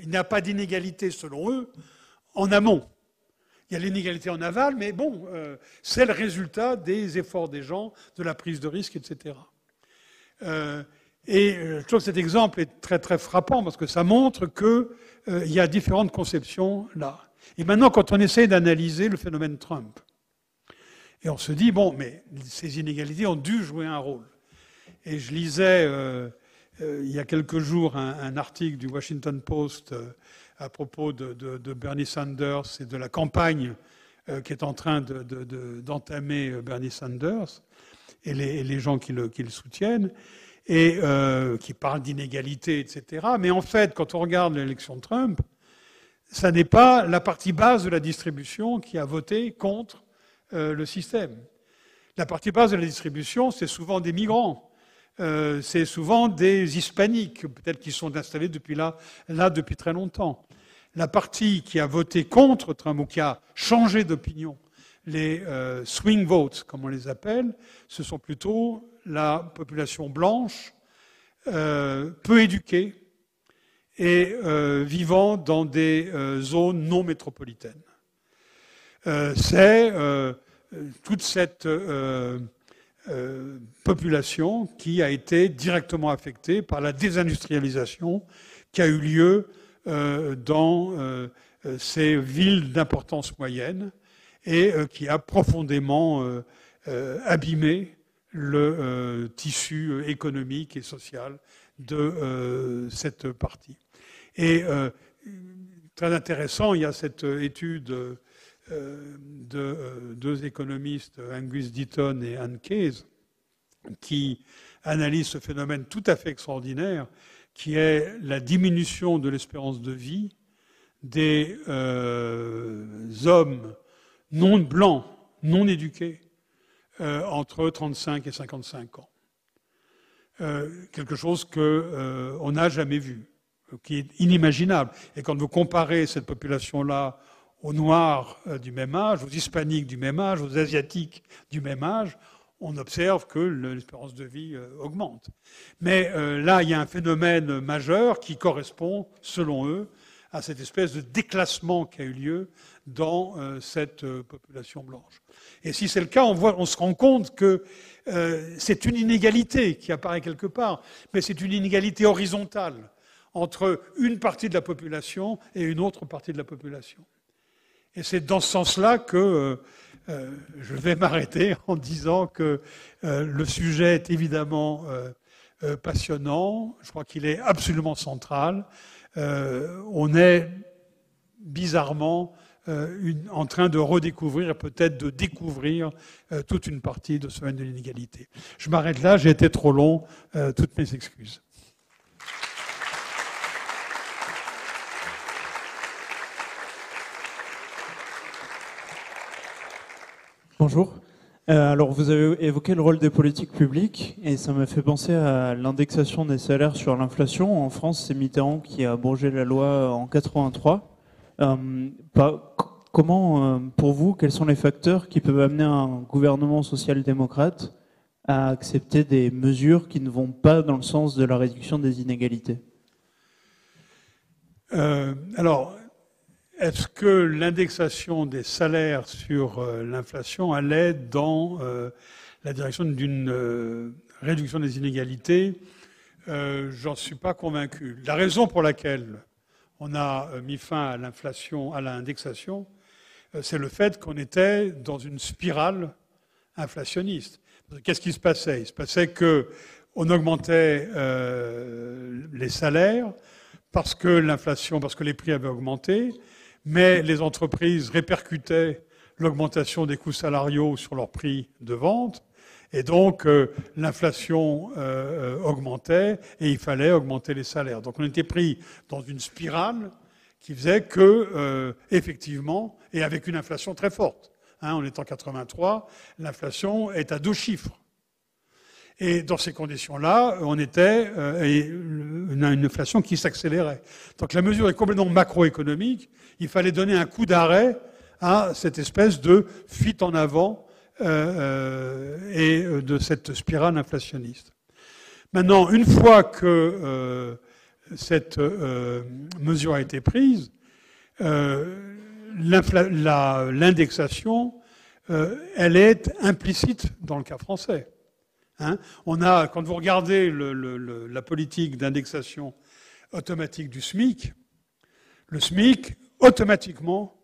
il n'y a pas d'inégalité, selon eux, en amont. Il y a l'inégalité en aval, mais bon, c'est le résultat des efforts des gens, de la prise de risque, etc. Je trouve que cet exemple est très très frappant parce que ça montre qu'il y a différentes conceptions là. Et maintenant, quand on essaie d'analyser le phénomène Trump, et on se dit, bon, mais ces inégalités ont dû jouer un rôle. Et je lisais il y a quelques jours un article du Washington Post à propos de Bernie Sanders et de la campagne qui est en train d'entamer Bernie Sanders et les gens qui le soutiennent, et qui parlent d'inégalité, etc. Mais en fait, quand on regarde l'élection de Trump, ça n'est pas la partie basse de la distribution qui a voté contre le système. La partie basse de la distribution, c'est souvent des migrants. C'est souvent des hispaniques, peut-être qui sont installés depuis là depuis très longtemps. La partie qui a voté contre Trump ou qui a changé d'opinion, les swing votes, comme on les appelle, ce sont plutôt la population blanche, peu éduquée et vivant dans des zones non métropolitaines. C'est toute cette population qui a été directement affectée par la désindustrialisation qui a eu lieu dans ces villes d'importance moyenne et qui a profondément abîmé le tissu économique et social de cette partie. Et très intéressant, il y a cette étude de deux économistes, Angus Deaton et Anne Case, qui analysent ce phénomène tout à fait extraordinaire, qui est la diminution de l'espérance de vie des hommes non blancs, non éduqués, entre 35 et 55 ans. Quelque chose qu'on n'a jamais vu, qui est inimaginable. Et quand vous comparez cette population-là aux Noirs du même âge, aux Hispaniques du même âge, aux Asiatiques du même âge, on observe que l'espérance de vie augmente. Mais là, il y a un phénomène majeur qui correspond, selon eux, à cette espèce de déclassement qui a eu lieu dans cette population blanche. Et si c'est le cas, on se rend compte que c'est une inégalité qui apparaît quelque part, mais c'est une inégalité horizontale entre une partie de la population et une autre partie de la population. Et c'est dans ce sens-là que je vais m'arrêter en disant que le sujet est évidemment passionnant. Je crois qu'il est absolument central. On est bizarrement en train de redécouvrir et peut-être de découvrir toute une partie de ce phénomène de l'inégalité. Je m'arrête là, j'ai été trop long. Toutes mes excuses. Bonjour. Alors, vous avez évoqué le rôle des politiques publiques et ça m'a fait penser à l'indexation des salaires sur l'inflation. En France, c'est Mitterrand qui a abrogé la loi en 83. comment, pour vous, quels sont les facteurs qui peuvent amener un gouvernement social-démocrate à accepter des mesures qui ne vont pas dans le sens de la réduction des inégalités? Alors, est-ce que l'indexation des salaires sur l'inflation allait dans la direction d'une réduction des inégalités? J'en suis pas convaincu. La raison pour laquelle on a mis fin à l'inflation, à l'indexation, c'est le fait qu'on était dans une spirale inflationniste. Qu'est-ce qui se passait? Il se passait qu'on augmentait les salaires parce que l'inflation, parce que les prix avaient augmenté, mais les entreprises répercutaient l'augmentation des coûts salariaux sur leurs prix de vente, et donc l'inflation augmentait et il fallait augmenter les salaires. Donc on était pris dans une spirale qui faisait que, effectivement, et avec une inflation très forte, on est en 83, l'inflation est à 2 chiffres. Et dans ces conditions-là, on était une inflation qui s'accélérait. Donc la mesure est complètement macroéconomique. Il fallait donner un coup d'arrêt à cette espèce de fuite en avant et de cette spirale inflationniste. Maintenant, une fois que cette mesure a été prise, l'indexation, elle est implicite dans le cas français. Quand vous regardez la politique d'indexation automatique du SMIC, le SMIC automatiquement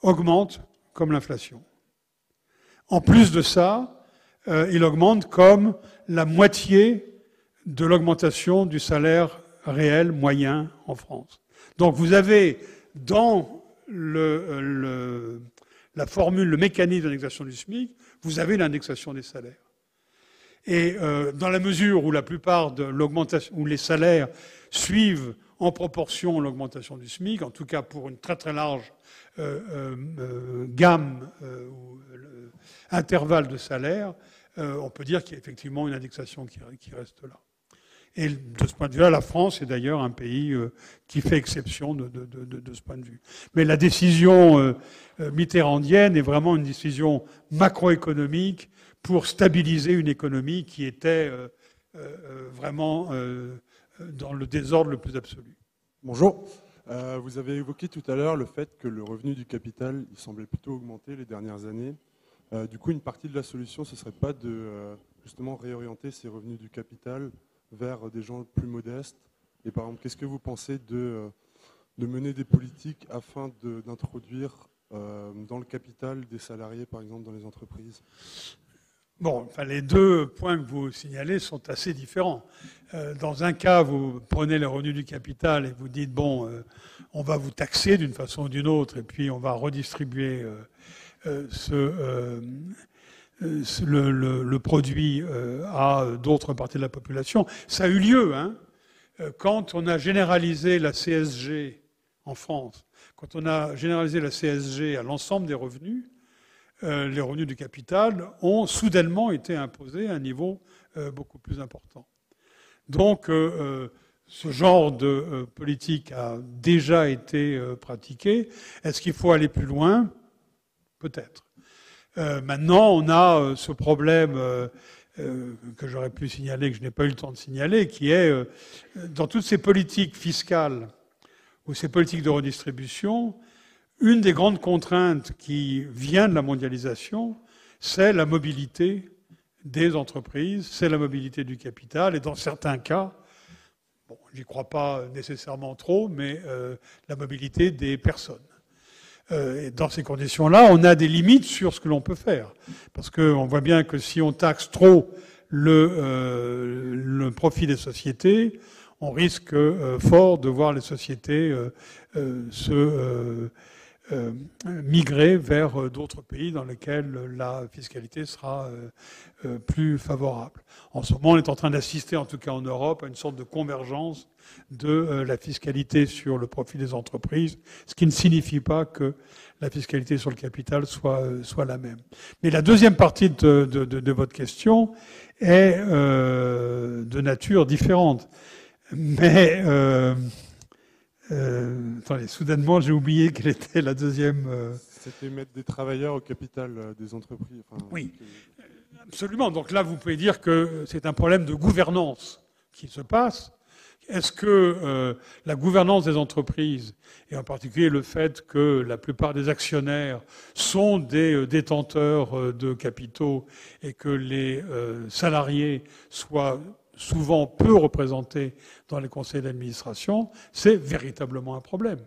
augmente comme l'inflation. En plus de ça, il augmente comme la moitié de l'augmentation du salaire réel moyen en France. Donc vous avez dans la formule, le mécanisme d'indexation du SMIC, vous avez l'indexation des salaires. Et dans la mesure où la plupart de l'augmentation, où les salaires suivent en proportion l'augmentation du SMIC, en tout cas pour une très très large gamme ou intervalle de salaires, on peut dire qu'il y a effectivement une indexation qui reste là. Et de ce point de vue-là, la France est d'ailleurs un pays qui fait exception de ce point de vue. Mais la décision mitterrandienne est vraiment une décision macroéconomique pour stabiliser une économie qui était vraiment dans le désordre le plus absolu. Bonjour. Vous avez évoqué tout à l'heure le fait que le revenu du capital, il semblait plutôt augmenter les dernières années. Du coup, une partie de la solution, ce ne serait pas de justement réorienter ces revenus du capital vers des gens plus modestes. Et par exemple, qu'est-ce que vous pensez de mener des politiques afin d'introduire dans le capital des salariés, par exemple, dans les entreprises? Bon, enfin, les deux points que vous signalez sont assez différents. Dans un cas, vous prenez les revenus du capital et vous dites, bon, on va vous taxer d'une façon ou d'une autre, et puis on va redistribuer le produit à d'autres parties de la population. Ça a eu lieu, quand on a généralisé la CSG en France, quand on a généralisé la CSG à l'ensemble des revenus, les revenus du capital ont soudainement été imposés à un niveau beaucoup plus important. Donc, ce genre de politique a déjà été pratiqué. Est-ce qu'il faut aller plus loin? Peut-être. Maintenant, on a ce problème que j'aurais pu signaler, que je n'ai pas eu le temps de signaler, qui est dans toutes ces politiques fiscales ou ces politiques de redistribution, une des grandes contraintes qui vient de la mondialisation, c'est la mobilité des entreprises, c'est la mobilité du capital, et dans certains cas, bon, j'y crois pas nécessairement trop, mais la mobilité des personnes. Et dans ces conditions-là, on a des limites sur ce que l'on peut faire. Parce qu'on voit bien que si on taxe trop le profit des sociétés, on risque fort de voir les sociétés migrer vers d'autres pays dans lesquels la fiscalité sera plus favorable. En ce moment, on est en train d'assister, en tout cas en Europe, à une sorte de convergence de la fiscalité sur le profit des entreprises, ce qui ne signifie pas que la fiscalité sur le capital soit la même. Mais la deuxième partie de votre question est de nature différente. Mais attendez, soudainement, j'ai oublié quelle était la deuxième. C'était mettre des travailleurs au capital des entreprises. Enfin, Oui, absolument. Donc là, vous pouvez dire que c'est un problème de gouvernance qui se passe. Est-ce que la gouvernance des entreprises, et en particulier le fait que la plupart des actionnaires sont des détenteurs de capitaux et que les salariés soient souvent peu représentés dans les conseils d'administration, c'est véritablement un problème.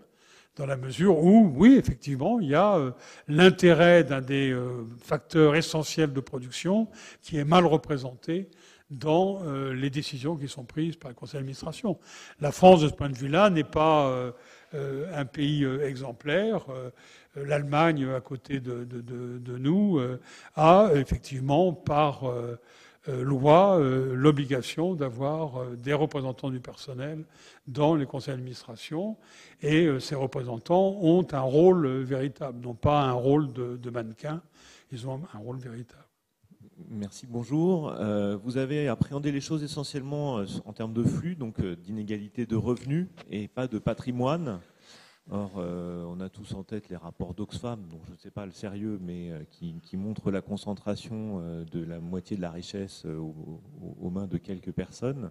Dans la mesure où, oui, effectivement, il y a l'intérêt d'un des facteurs essentiels de production qui est mal représenté dans les décisions qui sont prises par le conseil d'administration. La France, de ce point de vue-là, n'est pas un pays exemplaire. L'Allemagne, à côté de nous, a effectivement, par loi, l'obligation d'avoir des représentants du personnel dans les conseils d'administration. Et ces représentants ont un rôle véritable, non pas un rôle de mannequin, ils ont un rôle véritable. Merci, bonjour. Vous avez appréhendé les choses essentiellement en termes de flux, donc d'inégalité de revenus et pas de patrimoine. Or, on a tous en tête les rapports d'Oxfam, dont je ne sais pas le sérieux, mais qui montrent la concentration de la moitié de la richesse aux mains de quelques personnes,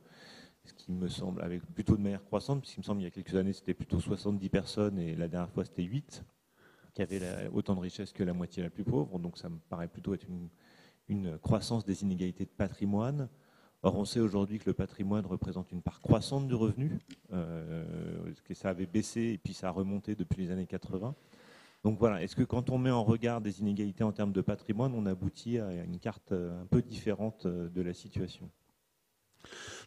ce qui me semble, avec plutôt de manière croissante, puisqu'il me semble qu'il y a quelques années c'était plutôt 70 personnes et la dernière fois c'était 8, qui avaient autant de richesse que la moitié la plus pauvre, donc ça me paraît plutôt être une croissance des inégalités de patrimoine. Or, on sait aujourd'hui que le patrimoine représente une part croissante du revenu, que ça avait baissé et puis ça a remonté depuis les années 80. Donc voilà, est-ce que quand on met en regard des inégalités en termes de patrimoine, on aboutit à une carte un peu différente de la situation ?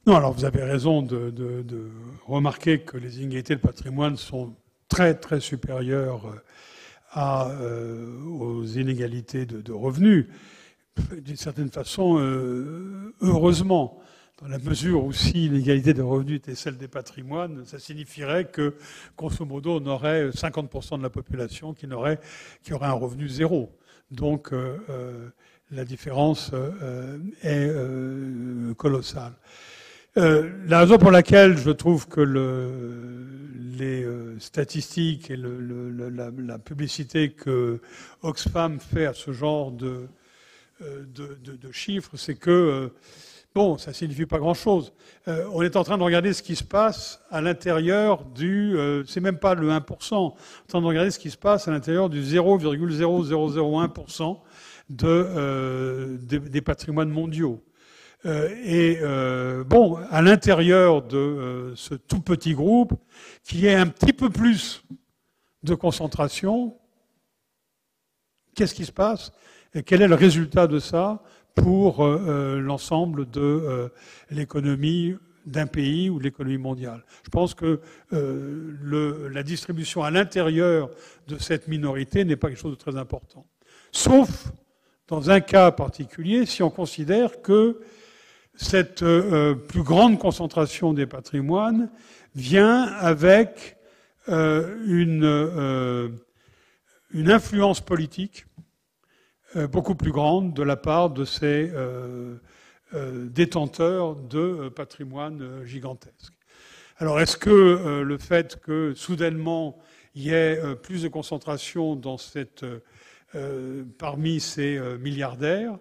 Non, alors vous avez raison de remarquer que les inégalités de patrimoine sont très très supérieures aux inégalités de revenus. D'une certaine façon, heureusement, dans la mesure où si l'égalité des revenus était celle des patrimoines, ça signifierait que, grosso modo, on aurait 50% de la population qui aurait un revenu zéro. Donc, la différence est colossale. La raison pour laquelle je trouve que les statistiques et la publicité que Oxfam fait à ce genre de chiffres, c'est que, bon, ça signifie pas grand-chose. On est en train de regarder ce qui se passe à l'intérieur c'est même pas le 1%, on est en train de regarder ce qui se passe à l'intérieur du 0,0001% des patrimoines mondiaux. Bon, à l'intérieur de ce tout petit groupe, qui est un petit peu plus de concentration, qu'est-ce qui se passe ? Et quel est le résultat de ça pour l'ensemble de l'économie d'un pays ou de l'économie mondiale? Je pense que la distribution à l'intérieur de cette minorité n'est pas quelque chose de très important. Sauf dans un cas particulier, si on considère que cette plus grande concentration des patrimoines vient avec une influence politique beaucoup plus grande de la part de ces détenteurs de patrimoine gigantesque. Alors, est-ce que le fait que soudainement il y ait plus de concentration parmi ces milliardaires,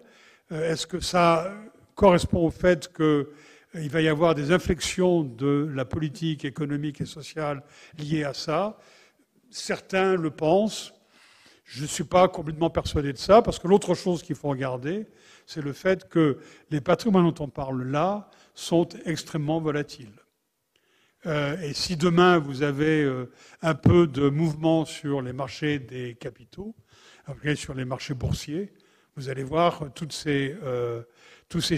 est-ce que ça correspond au fait qu'il va y avoir des inflexions de la politique économique et sociale liées à ça? Certains le pensent. Je ne suis pas complètement persuadé de ça, parce que l'autre chose qu'il faut regarder, c'est le fait que les patrimoines dont on parle là sont extrêmement volatiles. Et si demain vous avez un peu de mouvement sur les marchés des capitaux, sur les marchés boursiers, vous allez voir tous ces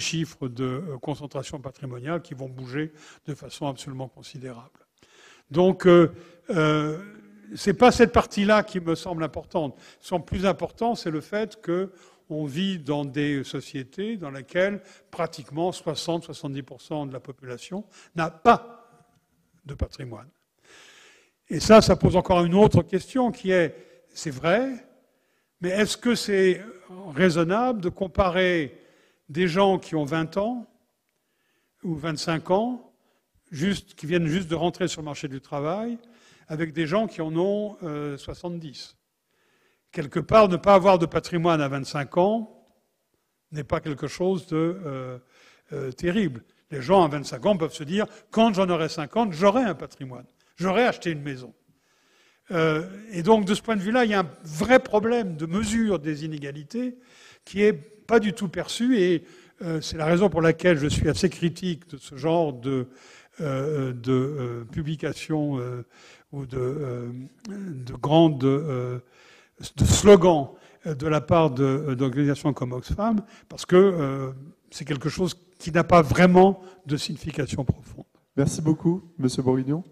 chiffres de concentration patrimoniale qui vont bouger de façon absolument considérable. Donc, c'est pas cette partie-là qui me semble importante. Ce qui est plus important, c'est le fait qu'on vit dans des sociétés dans lesquelles pratiquement 60-70% de la population n'a pas de patrimoine. Et ça pose encore une autre question qui est, c'est vrai, mais est-ce que c'est raisonnable de comparer des gens qui ont 20 ans ou 25 ans, qui viennent juste de rentrer sur le marché du travail, avec des gens qui en ont 70. quelque part, ne pas avoir de patrimoine à 25 ans n'est pas quelque chose de terrible. Les gens à 25 ans peuvent se dire, quand j'en aurai 50, j'aurai un patrimoine, j'aurai acheté une maison. Et donc, de ce point de vue-là, il y a un vrai problème de mesure des inégalités qui n'est pas du tout perçu, et c'est la raison pour laquelle je suis assez critique de ce genre de publications ou de slogans de la part d'organisations comme Oxfam, parce que c'est quelque chose qui n'a pas vraiment de signification profonde. Merci beaucoup, Monsieur Bourguignon.